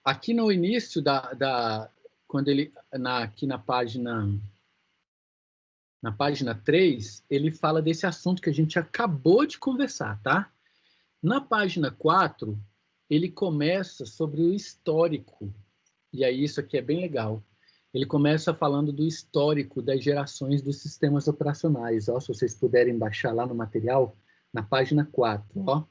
Aqui no início quando ele, aqui na página 3, ele fala desse assunto que a gente acabou de conversar, tá? Na página 4, ele começa sobre o histórico. E aí isso aqui é bem legal. Ele começa falando do histórico das gerações dos sistemas operacionais. Ó, se vocês puderem baixar lá no material, na página 4, ó.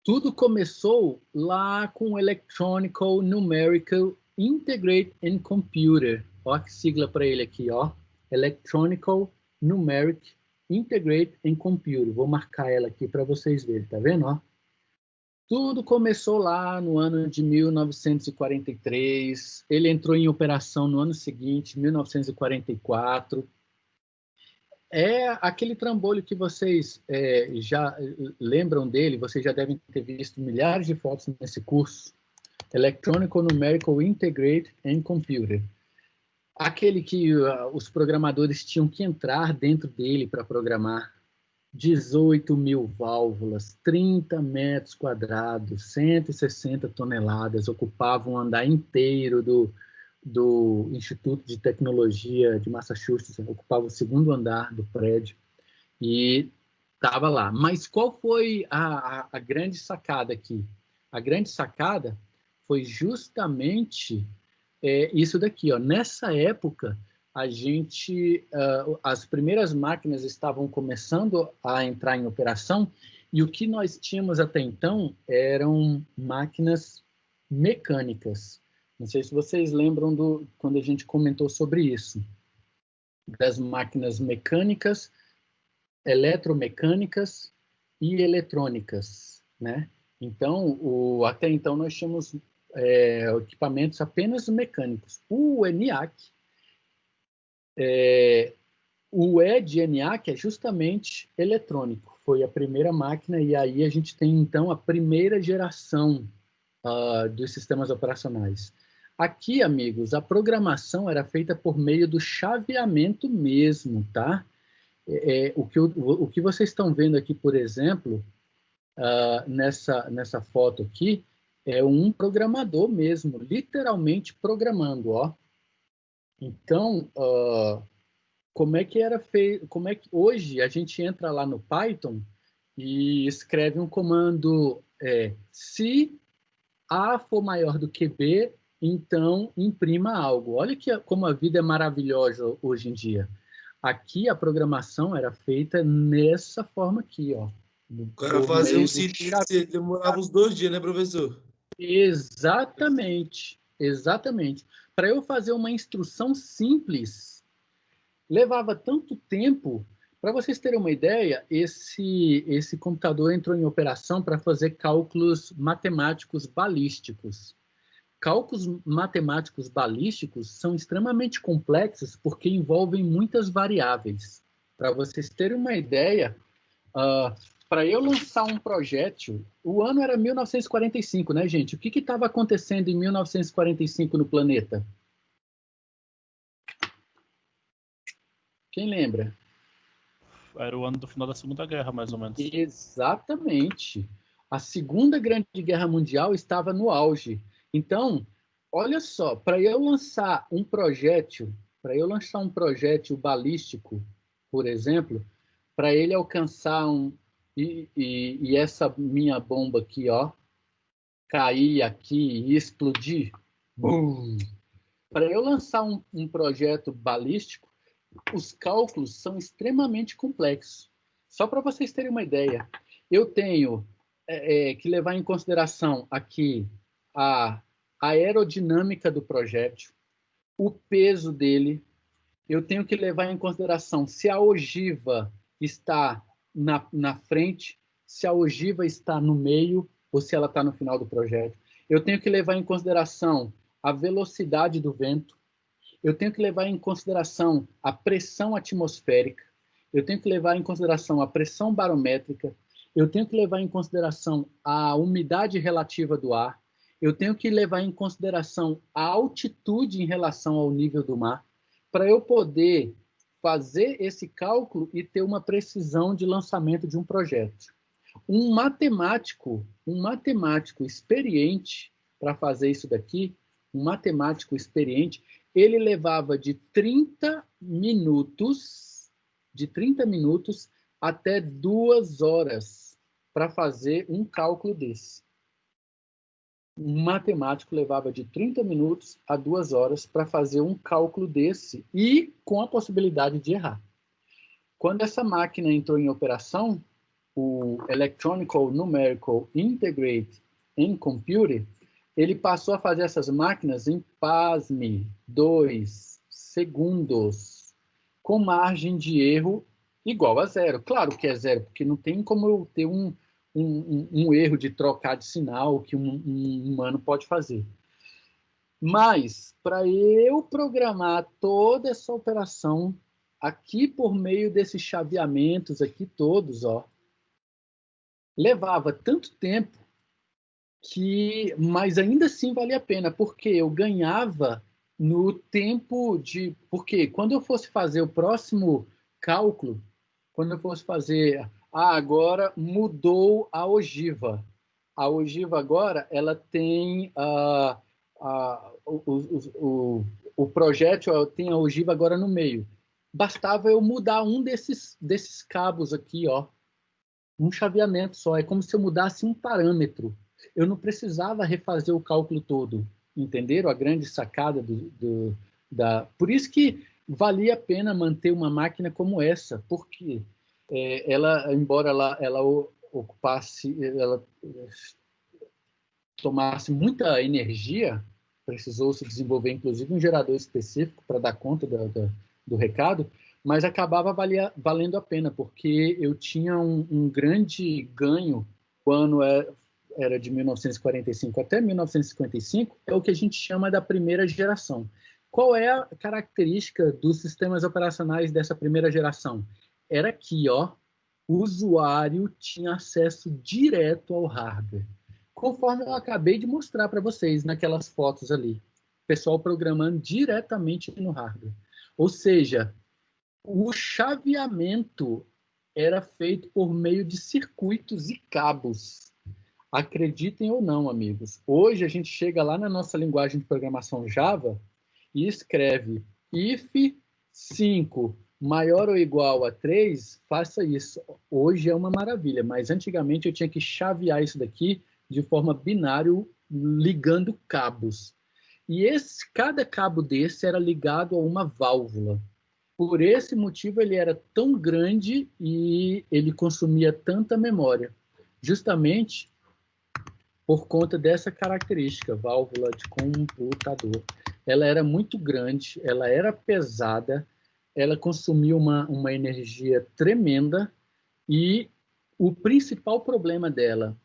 Tudo começou lá com Electronical Numerical Integrate and Computer. Ó, que sigla para ele aqui, ó. Electronical Numeric Integrate and Computer. Vou marcar ela aqui para vocês verem, tá vendo, ó? Tudo começou lá no ano de 1943. Ele entrou em operação no ano seguinte, 1944. É aquele trambolho que vocês já lembram dele, vocês já devem ter visto milhares de fotos nesse curso. Electronical Numerical Integrate and Computer. Aquele que os programadores tinham que entrar dentro dele para programar. 18 mil válvulas, 30 metros quadrados, 160 toneladas, ocupavam um andar inteiro do Instituto de Tecnologia de Massachusetts, ocupava o segundo andar do prédio e estava lá. Mas qual foi a grande sacada aqui? A grande sacada foi justamente isso daqui, ó. Nessa época, as primeiras máquinas estavam começando a entrar em operação e o que nós tínhamos até então eram máquinas mecânicas. Não sei se vocês lembram quando a gente comentou sobre isso, das máquinas mecânicas, eletromecânicas e eletrônicas, né? Então, até então nós tínhamos equipamentos apenas mecânicos. O ENIAC, o E de ENIAC é justamente eletrônico. Foi a primeira máquina e aí a gente tem então a primeira geração dos sistemas operacionais. Aqui, amigos, a programação era feita por meio do chaveamento mesmo, tá? O que vocês estão vendo aqui, por exemplo, nessa foto aqui, é um programador mesmo, literalmente programando, ó. Então, como é que era feito? Como é que hoje a gente entra lá no Python e escreve um comando: se A for maior do que B, então imprima algo. Olha como a vida é maravilhosa hoje em dia. Aqui a programação era feita nessa forma aqui, ó. O cara fazia um sítio, demorava uns 2 dias, né, professor? Exatamente, exatamente. Para eu fazer uma instrução simples, levava tanto tempo, Para vocês terem uma ideia, esse computador entrou em operação para fazer cálculos matemáticos balísticos. Cálculos matemáticos balísticos são extremamente complexos porque envolvem muitas variáveis. Para vocês terem uma ideia, para eu lançar um projétil, o ano era 1945, né, gente? O que estava acontecendo em 1945 no planeta? Quem lembra? Era o ano do final da Segunda Guerra, mais ou menos. Exatamente. A Segunda Grande Guerra Mundial estava no auge. Então, olha só, para eu lançar um projétil balístico, por exemplo, para ele alcançar e essa minha bomba aqui, ó, cair aqui e explodir, para eu lançar um projeto balístico, os cálculos são extremamente complexos. Só para vocês terem uma ideia, eu tenho que levar em consideração aqui a aerodinâmica do projétil, o peso dele, eu tenho que levar em consideração se a ogiva está na frente, se a ogiva está no meio ou se ela está no final do projétil. Eu tenho que levar em consideração a velocidade do vento, eu tenho que levar em consideração a pressão atmosférica, eu tenho que levar em consideração a pressão barométrica, eu tenho que levar em consideração a umidade relativa do ar, eu tenho que levar em consideração a altitude em relação ao nível do mar, para eu poder fazer esse cálculo e ter uma precisão de lançamento de um projeto. Um matemático experiente para fazer isso daqui, ele levava de 30 minutos até 2 horas para fazer um cálculo desse. Um matemático levava de 30 minutos a 2 horas para fazer um cálculo desse e com a possibilidade de errar. Quando essa máquina entrou em operação, o Electronic Numerical Integrated and Computer, ele passou a fazer essas máquinas em, pasme, 2 segundos, com margem de erro igual a 0. Claro que é 0, porque não tem como eu ter um erro de trocar de sinal que um humano pode fazer. Mas, para eu programar toda essa operação, aqui por meio desses chaveamentos aqui todos, ó, levava tanto tempo mas ainda assim valia a pena, porque eu ganhava no tempo de... Porque quando eu fosse fazer o próximo cálculo, quando eu fosse fazer... agora mudou a ogiva. A ogiva agora, ela tem... o projétil tem a ogiva agora no meio. Bastava eu mudar um desses cabos aqui, ó. Um chaveamento só. É como se eu mudasse um parâmetro. Eu não precisava refazer o cálculo todo. Entenderam? A grande sacada Por isso que valia a pena manter uma máquina como essa, porque embora ela tomasse muita energia, precisou se desenvolver inclusive um gerador específico para dar conta do recado, mas acabava valendo a pena, porque eu tinha um grande ganho quando era de 1945 até 1955, é o que a gente chama da primeira geração. Qual é a característica dos sistemas operacionais dessa primeira geração? Era que, ó, o usuário tinha acesso direto ao hardware. Conforme eu acabei de mostrar para vocês naquelas fotos ali. O pessoal programando diretamente no hardware. Ou seja, o chaveamento era feito por meio de circuitos e cabos. Acreditem ou não, amigos. Hoje a gente chega lá na nossa linguagem de programação Java e escreve if 5 maior ou igual a 3, faça isso. Hoje é uma maravilha, mas antigamente eu tinha que chavear isso daqui de forma binária, ligando cabos. E cada cabo desse era ligado a uma válvula. Por esse motivo ele era tão grande e ele consumia tanta memória. Justamente por conta dessa característica, válvula de computador. Ela era muito grande, ela era pesada, ela consumia uma energia tremenda e o principal problema dela,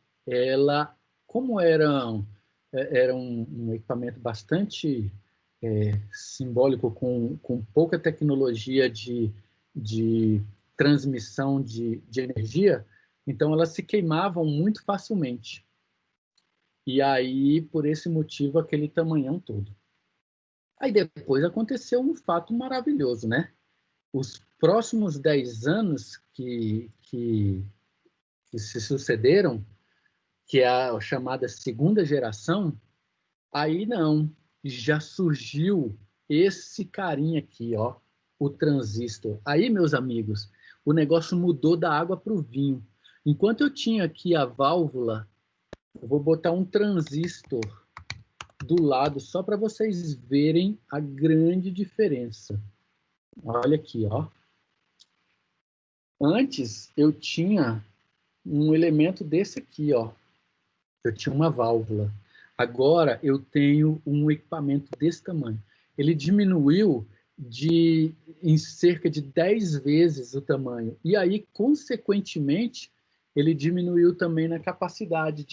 como era um equipamento bastante simbólico, com pouca tecnologia de transmissão de energia, então elas se queimavam muito facilmente. E aí, por esse motivo, aquele tamanhão todo. Aí depois aconteceu um fato maravilhoso, né? Os próximos 10 anos que se sucederam, que é a chamada segunda geração, aí não, já surgiu esse carinha aqui, ó, o transistor. Aí, meus amigos, o negócio mudou da água para o vinho. Enquanto eu tinha aqui a válvula, eu vou botar um transistor do lado só para vocês verem a grande diferença. Olha aqui, ó. Antes eu tinha um elemento desse aqui, ó. Eu tinha uma válvula. Agora eu tenho um equipamento desse tamanho. Ele diminuiu em cerca de 10 vezes o tamanho. E aí, consequentemente, ele diminuiu também na capacidade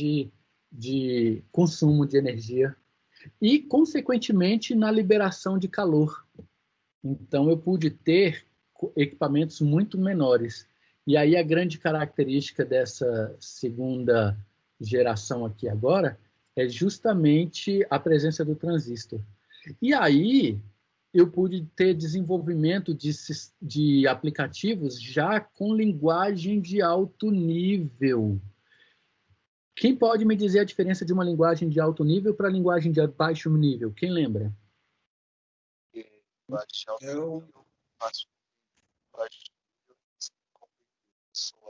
de consumo de energia e, consequentemente, na liberação de calor. Então, eu pude ter equipamentos muito menores. E aí, a grande característica dessa segunda geração aqui agora é justamente a presença do transistor. E aí, eu pude ter desenvolvimento de aplicativos já com linguagem de alto nível. Quem pode me dizer a diferença de uma linguagem de alto nível para a linguagem de baixo nível? Quem lembra?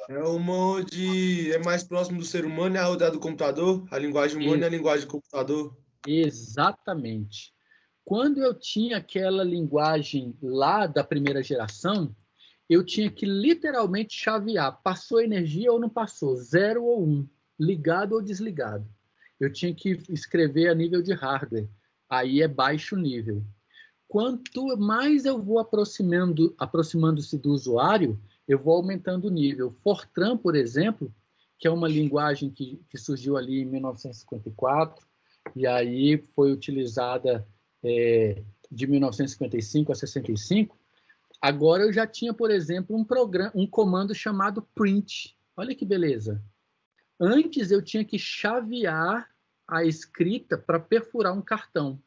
É uma onde é mais próximo do ser humano e a outra do computador, a linguagem humana e a linguagem do computador. Exatamente. Quando eu tinha aquela linguagem lá da primeira geração, eu tinha que literalmente chavear, passou energia ou não passou, 0 ou 1, ligado ou desligado. Eu tinha que escrever a nível de hardware, aí é baixo nível. Quanto mais eu vou aproximando-se do usuário, eu vou aumentando o nível. Fortran, por exemplo, que é uma linguagem que surgiu ali em 1954, e aí foi utilizada de 1955 a 65, agora eu já tinha, por exemplo, um comando chamado print. Olha que beleza. Antes eu tinha que chavear a escrita para perfurar um cartão.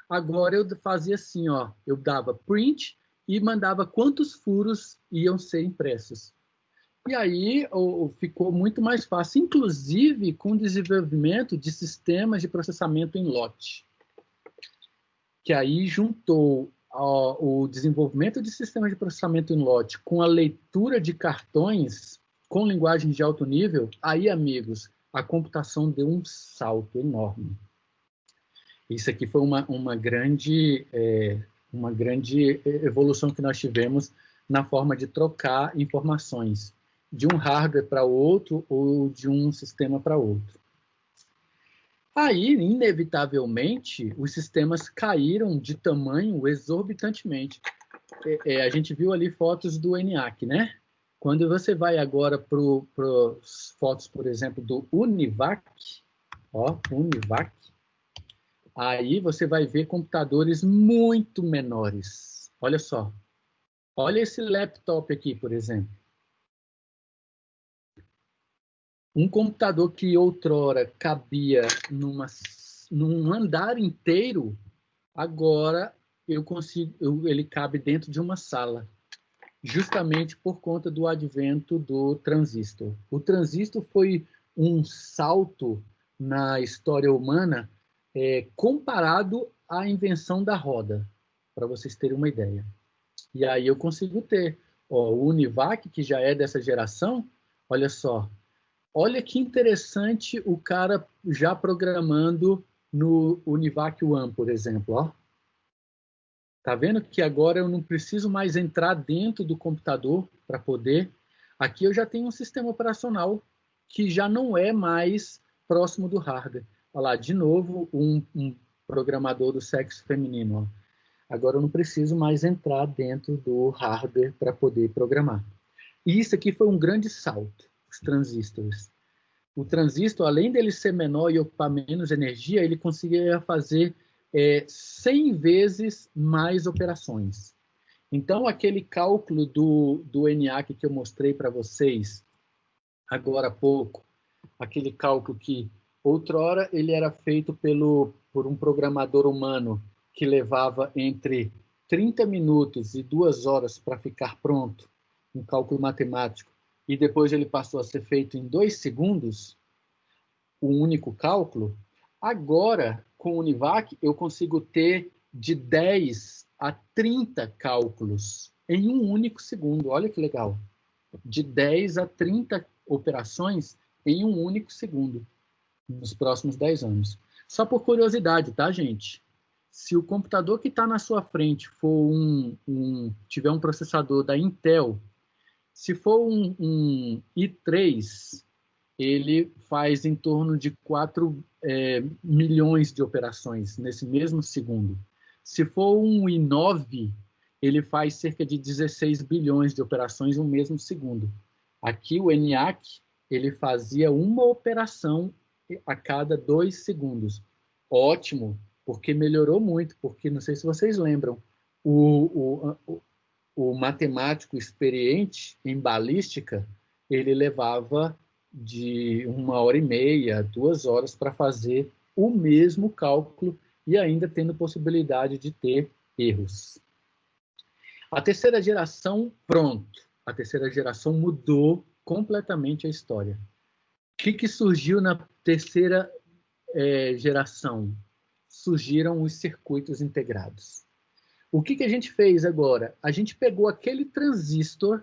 Agora eu fazia assim, ó, eu dava print e mandava quantos furos iam ser impressos. E aí ficou muito mais fácil, inclusive com o desenvolvimento de sistemas de processamento em lote, que aí juntou o desenvolvimento de sistemas de processamento em lote com a leitura de cartões com linguagem de alto nível. Aí, amigos, a computação deu um salto enorme. Isso aqui foi uma grande evolução que nós tivemos na forma de trocar informações de um hardware para outro ou de um sistema para outro. Aí, inevitavelmente, os sistemas caíram de tamanho exorbitantemente. A gente viu ali fotos do ENIAC, né? Quando você vai agora para fotos, por exemplo, do UNIVAC, ó, UNIVAC, aí você vai ver computadores muito menores. Olha só. Olha esse laptop aqui, por exemplo. Um computador que outrora cabia num andar inteiro, agora ele cabe dentro de uma sala, justamente por conta do advento do transistor. O transistor foi um salto na história humana comparado à invenção da roda, para vocês terem uma ideia. E aí eu consigo ter o UNIVAC, que já é dessa geração, olha só. Olha que interessante o cara já programando no UNIVAC One, por exemplo. Ó. Tá vendo que agora eu não preciso mais entrar dentro do computador para poder... Aqui eu já tenho um sistema operacional que já não é mais próximo do hardware. Olha lá, de novo, um programador do sexo feminino. Ó. Agora eu não preciso mais entrar dentro do hardware para poder programar. E isso aqui foi um grande salto, os transistores. O transistor, além dele ser menor e ocupar menos energia, ele conseguia fazer 100 vezes mais operações. Então, aquele cálculo do ENIAC que eu mostrei para vocês agora há pouco, aquele cálculo que outrora ele era feito por um programador humano que levava entre 30 minutos e 2 horas para ficar pronto, um cálculo matemático, e depois ele passou a ser feito em 2 segundos, um único cálculo. Agora, com o Univac, eu consigo ter de 10 a 30 cálculos em um único segundo. Olha que legal. De 10 a 30 operações em um único segundo, nos próximos 10 anos. Só por curiosidade, tá, gente? Se o computador que está na sua frente for tiver um processador da Intel, se for um i3, ele faz em torno de 4 milhões de operações nesse mesmo segundo. Se for um i9, ele faz cerca de 16 bilhões de operações no mesmo segundo. Aqui o ENIAC, ele fazia uma operação a cada 2 segundos. Ótimo, porque melhorou muito, porque não sei se vocês lembram, o matemático experiente em balística, ele levava de 1h30, 2 horas para fazer o mesmo cálculo e ainda tendo possibilidade de ter erros. A terceira geração, pronto. A terceira geração mudou completamente a história. O que surgiu na terceira geração? Surgiram os circuitos integrados. O que a gente fez agora? A gente pegou aquele transistor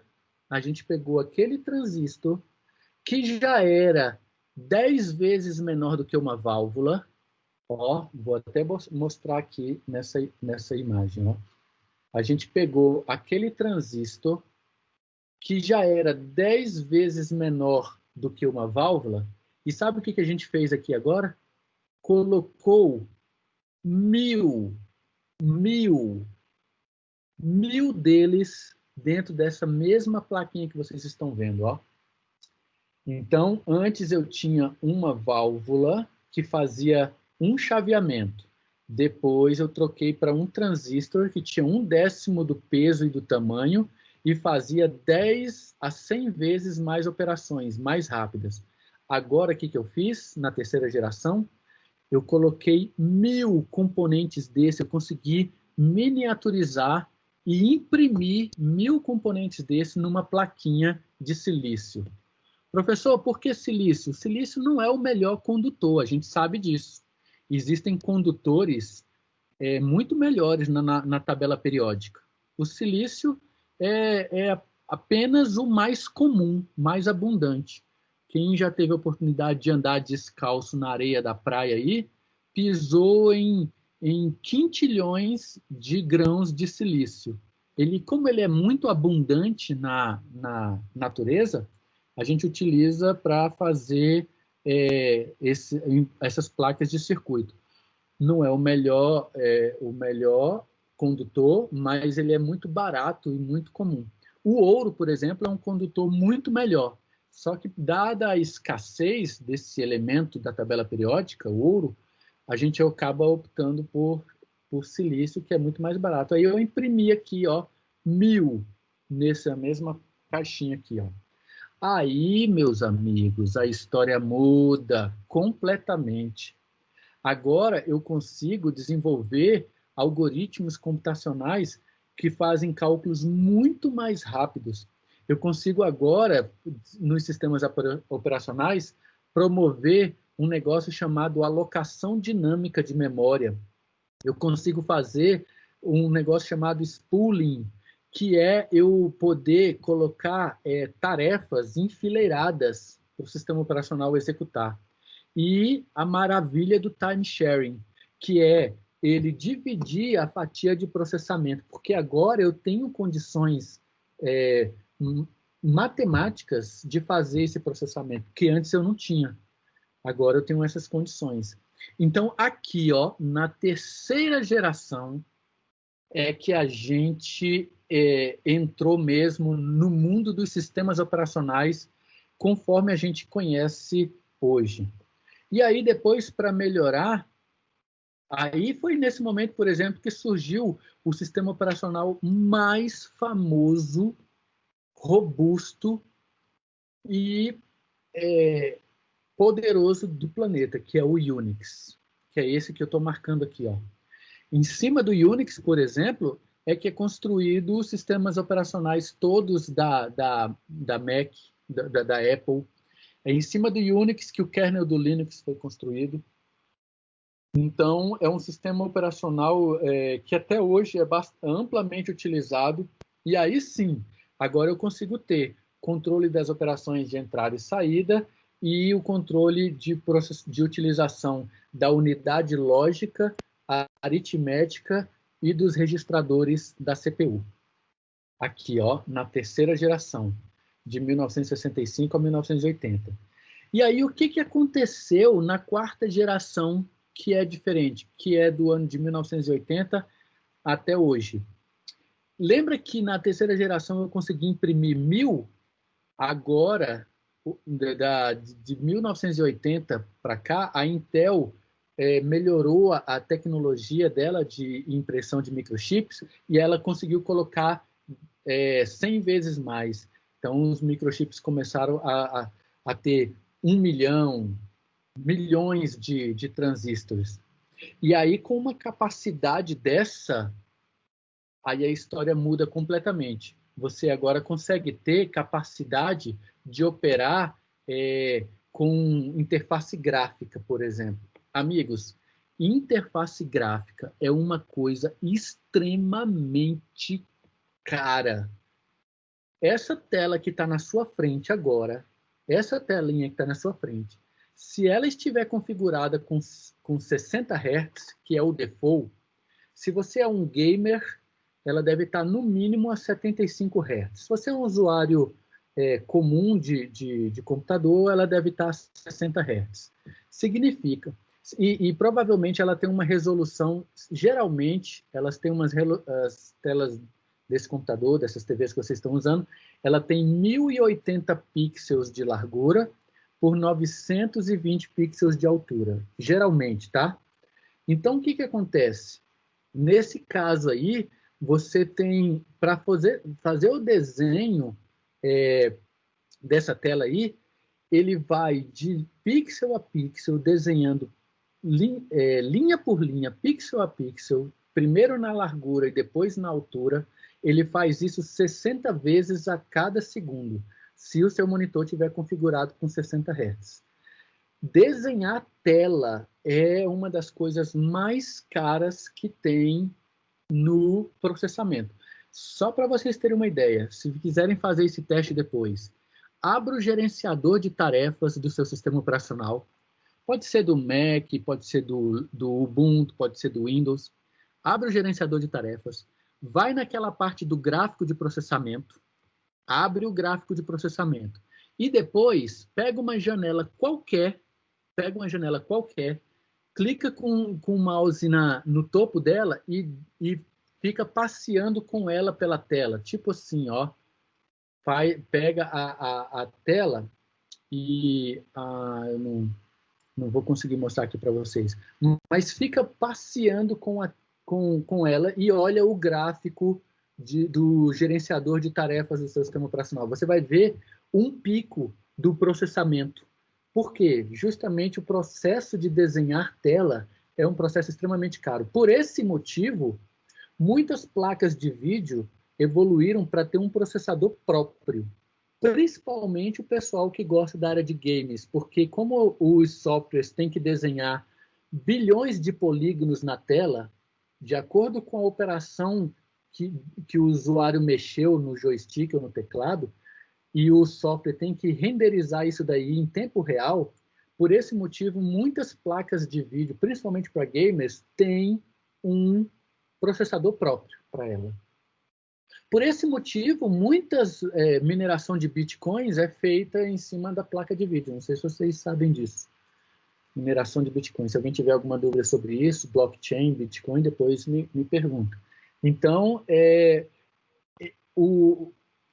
que já era 10 vezes menor do que uma válvula. Ó, vou até mostrar aqui nessa imagem. Ó. A gente pegou aquele transistor que já era 10 vezes menor do que uma válvula, e sabe o que a gente fez aqui agora? Colocou mil deles dentro dessa mesma plaquinha que vocês estão vendo, ó. Então, antes eu tinha uma válvula que fazia um chaveamento. Depois eu troquei para um transistor que tinha 1/10 do peso e do tamanho e fazia 10 a 100 vezes mais operações, mais rápidas. Agora, o que eu fiz na terceira geração? Eu coloquei 1000 componentes desse, eu consegui miniaturizar e imprimir 1000 componentes desse numa plaquinha de silício. Professor, por que silício? Silício não é o melhor condutor, a gente sabe disso. Existem condutores muito melhores na tabela periódica. O silício é apenas o mais comum, mais abundante. Quem já teve a oportunidade de andar descalço na areia da praia aí, pisou em quintilhões de grãos de silício. Como ele é muito abundante na natureza, a gente utiliza para fazer essas placas de circuito. Não é o melhor condutor, mas ele é muito barato e muito comum. O ouro, por exemplo, é um condutor muito melhor. Só que, dada a escassez desse elemento da tabela periódica, o ouro, a gente acaba optando por silício, que é muito mais barato. Aí eu imprimi aqui, ó, 1000 nessa mesma caixinha aqui, ó. Aí, meus amigos, a história muda completamente. Agora eu consigo desenvolver algoritmos computacionais que fazem cálculos muito mais rápidos. Eu consigo agora, nos sistemas operacionais, promover um negócio chamado alocação dinâmica de memória. Eu consigo fazer um negócio chamado spooling, que é eu poder colocar tarefas enfileiradas para o sistema operacional executar. E a maravilha do time sharing, que é ele dividir a fatia de processamento, porque agora eu tenho condições matemáticas de fazer esse processamento, que antes eu não tinha. Agora eu tenho essas condições. Então, aqui, ó, na terceira geração, é que a gente entrou mesmo no mundo dos sistemas operacionais conforme a gente conhece hoje. E aí, depois, para melhorar, aí foi nesse momento, por exemplo, que surgiu o sistema operacional mais famoso, robusto e poderoso do planeta, que é o Unix, que é esse que eu estou marcando aqui, ó. Em cima do Unix, por exemplo, é que é construído os sistemas operacionais todos da Mac, da Apple. É em cima do Unix que o kernel do Linux foi construído. Então, é um sistema operacional que até hoje é amplamente utilizado. E aí sim, agora eu consigo ter controle das operações de entrada e saída e o controle de utilização da unidade lógica, aritmética e dos registradores da CPU. Aqui, ó, na terceira geração, de 1965 a 1980. E aí, o que aconteceu na quarta geração que é diferente, que é do ano de 1980 até hoje? Lembra que na terceira geração eu consegui imprimir 1000? Agora, de 1980 para cá, a Intel melhorou a tecnologia dela de impressão de microchips e ela conseguiu colocar 100 vezes mais. Então, os microchips começaram a ter 1 milhão, milhões de transistores. E aí, com uma capacidade dessa, aí a história muda completamente. Você agora consegue ter capacidade de operar com interface gráfica, por exemplo. Amigos, interface gráfica é uma coisa extremamente cara. Essa tela que está na sua frente agora, essa telinha que está na sua frente, se ela estiver configurada com 60 Hz, que é o default, se você é um gamer, ela deve estar no mínimo a 75 Hz. Se você é um usuário comum de computador, ela deve estar a 60 Hz. Significa, e provavelmente ela tem uma resolução, geralmente, elas têm as telas desse computador, dessas TVs que vocês estão usando, ela tem 1080 pixels de largura por 920 pixels de altura, geralmente, tá? Então, o que acontece? Nesse caso aí, você tem, para fazer o desenho dessa tela aí, ele vai de pixel a pixel, desenhando linha por linha, pixel a pixel, primeiro na largura e depois na altura. Ele faz isso 60 vezes a cada segundo, se o seu monitor estiver configurado com 60 Hz. Desenhar tela é uma das coisas mais caras que tem no processamento. Só para vocês terem uma ideia, se quiserem fazer esse teste depois, abra o gerenciador de tarefas do seu sistema operacional. Pode ser do Mac, pode ser do Ubuntu, pode ser do Windows. Abra o gerenciador de tarefas, vai naquela parte do gráfico de processamento, abre o gráfico de processamento e depois pega uma janela qualquer, clica com o mouse no topo dela e fica passeando com ela pela tela, tipo assim, ó, pega a tela e eu não vou conseguir mostrar aqui para vocês, mas fica passeando com ela e olha o gráfico do gerenciador de tarefas do seu sistema operacional. Você vai ver um pico do processamento. Por quê? Justamente o processo de desenhar tela é um processo extremamente caro. Por esse motivo, muitas placas de vídeo evoluíram para ter um processador próprio. Principalmente o pessoal que gosta da área de games, porque como os softwares têm que desenhar bilhões de polígonos na tela, de acordo com a operação que o usuário mexeu no joystick ou no teclado, e o software tem que renderizar isso daí em tempo real, por esse motivo, muitas placas de vídeo, principalmente para gamers, têm um processador próprio para ela. Por esse motivo, muitas mineração de bitcoins é feita em cima da placa de vídeo. Não sei se vocês sabem disso. Mineração de bitcoins. Se alguém tiver alguma dúvida sobre isso, blockchain, bitcoin, depois me pergunta. Então,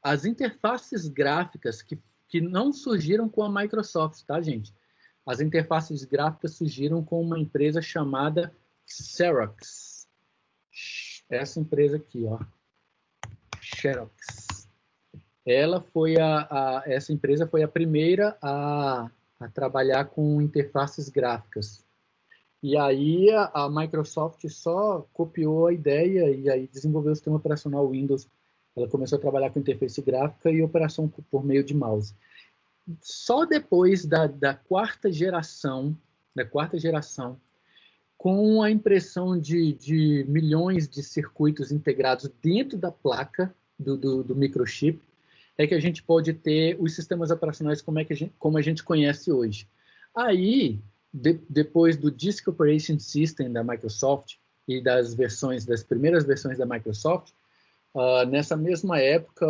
as interfaces gráficas que não surgiram com a Microsoft, tá, gente? As interfaces gráficas surgiram com uma empresa chamada Xerox. Essa empresa aqui, ó. Xerox. Essa empresa foi a primeira a trabalhar com interfaces gráficas. E aí a Microsoft só copiou a ideia e aí desenvolveu o sistema operacional Windows. Ela começou a trabalhar com interface gráfica e operação por meio de mouse. Só depois da quarta geração, com a impressão de milhões de circuitos integrados dentro da placa do microchip, é que a gente pode ter os sistemas operacionais como a gente conhece hoje. Aí, depois do Disk Operation System da Microsoft e das primeiras versões da Microsoft, nessa mesma época,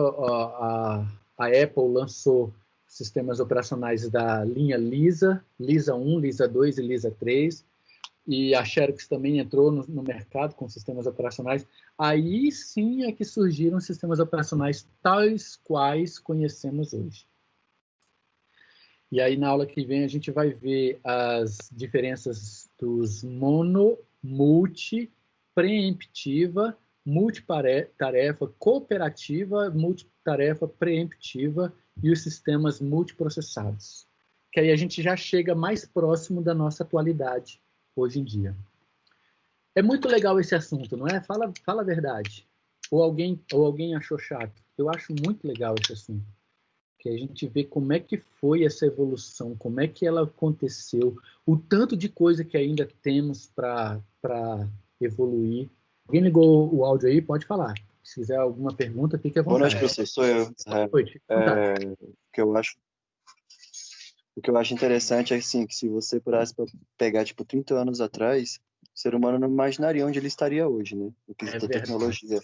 a Apple lançou sistemas operacionais da linha Lisa 1, Lisa 2 e Lisa 3, e a Xerox também entrou no mercado com sistemas operacionais. Aí sim é que surgiram sistemas operacionais tais quais conhecemos hoje. E aí na aula que vem a gente vai ver as diferenças dos mono, multi, preemptiva, multitarefa, cooperativa, multitarefa, preemptiva e os sistemas multiprocessados. Que aí a gente já chega mais próximo da nossa atualidade hoje em dia. É muito legal esse assunto, não é? Fala a verdade. Ou alguém achou chato? Eu acho muito legal esse assunto. Que a gente vê como é que foi essa evolução, como é que ela aconteceu, o tanto de coisa que ainda temos para evoluir. Alguém ligou o áudio aí? Pode falar. Se quiser alguma pergunta, fique à vontade. Boa noite, professor. O que eu acho interessante é assim, que se você parasse para pegar, 30 anos atrás, o ser humano não imaginaria onde ele estaria hoje, né? No quesito da tecnologia.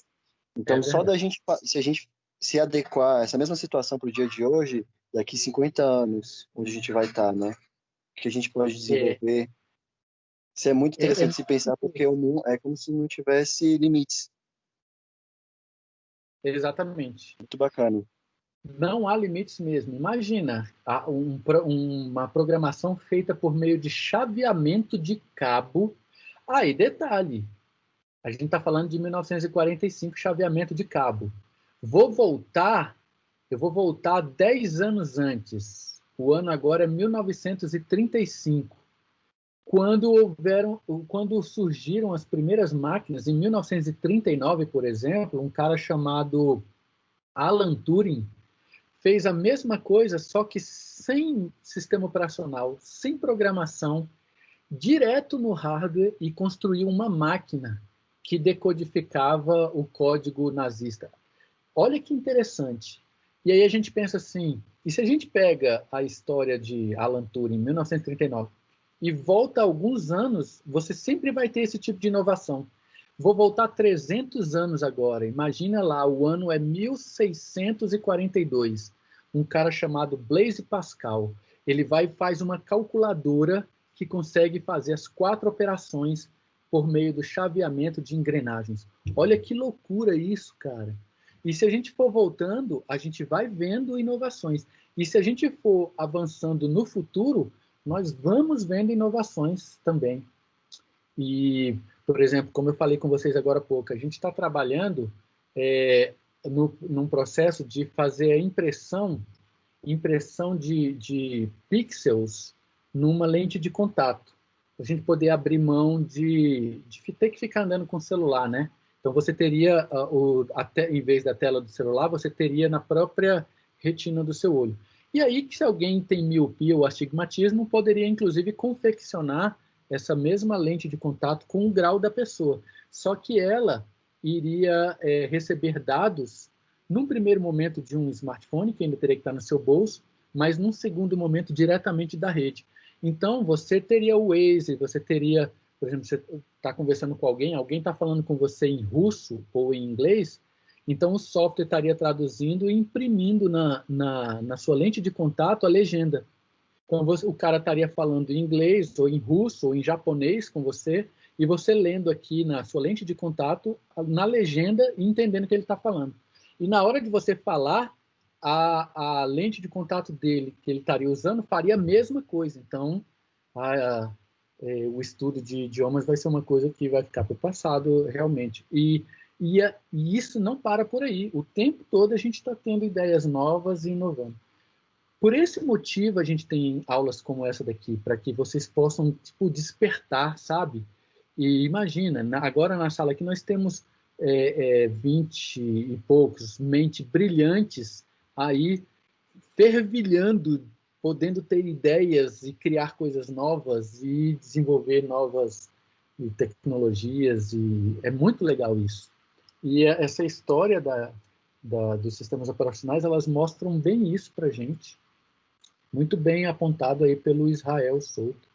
Então, só da gente, se a gente se adequar a essa mesma situação para o dia de hoje, daqui 50 anos, onde a gente vai estar, né? O que a gente pode desenvolver. Isso é muito interessante se pensar, porque o mundo é como se não tivesse limites. Exatamente. Muito bacana. Não há limites mesmo. Imagina uma programação feita por meio de chaveamento de cabo. E detalhe, a gente está falando de 1945, chaveamento de cabo. Eu vou voltar 10 anos antes. O ano agora é 1935. Quando surgiram as primeiras máquinas, em 1939, por exemplo, um cara chamado Alan Turing fez a mesma coisa, só que sem sistema operacional, sem programação, direto no hardware e construiu uma máquina que decodificava o código nazista. Olha que interessante. E aí a gente pensa assim, e se a gente pega a história de Alan Turing, em 1939, e volta alguns anos, você sempre vai ter esse tipo de inovação. Vou voltar 300 anos agora. Imagina lá, o ano é 1642. Um cara chamado Blaise Pascal. Ele vai e faz uma calculadora que consegue fazer as 4 operações por meio do chaveamento de engrenagens. Olha que loucura isso, cara. E se a gente for voltando, a gente vai vendo inovações. E se a gente for avançando no futuro, nós vamos vendo inovações também. E, por exemplo, como eu falei com vocês agora há pouco, a gente está trabalhando num processo de fazer a impressão de pixels numa lente de contato. A gente poder abrir mão de ter que ficar andando com o celular, né? Então, você teria, em vez da tela do celular, você teria na própria retina do seu olho. E aí, se alguém tem miopia ou astigmatismo, poderia, inclusive, confeccionar essa mesma lente de contato com o grau da pessoa. Só que ela iria receber dados, num primeiro momento, de um smartphone, que ainda teria que estar no seu bolso, mas num segundo momento, diretamente da rede. Então, você teria o Waze, você teria, por exemplo, você está conversando com alguém está falando com você em russo ou em inglês, então o software estaria traduzindo e imprimindo na sua lente de contato a legenda. Então, o cara estaria falando em inglês, ou em russo, ou em japonês com você, e você lendo aqui na sua lente de contato, na legenda, e entendendo o que ele está falando. E na hora de você falar, a lente de contato dele, que ele estaria usando, faria a mesma coisa. Então, o estudo de idiomas vai ser uma coisa que vai ficar para o passado, realmente. E isso não para por aí. O tempo todo a gente está tendo ideias novas e inovando. Por esse motivo, a gente tem aulas como essa daqui, para que vocês possam despertar, sabe? E imagina, agora na sala aqui nós temos 20 e poucos mentes brilhantes aí fervilhando, podendo ter ideias e criar coisas novas e desenvolver novas tecnologias. E é muito legal isso. E essa história dos sistemas operacionais, elas mostram bem isso para a gente. Muito bem apontado aí pelo Israel Souto.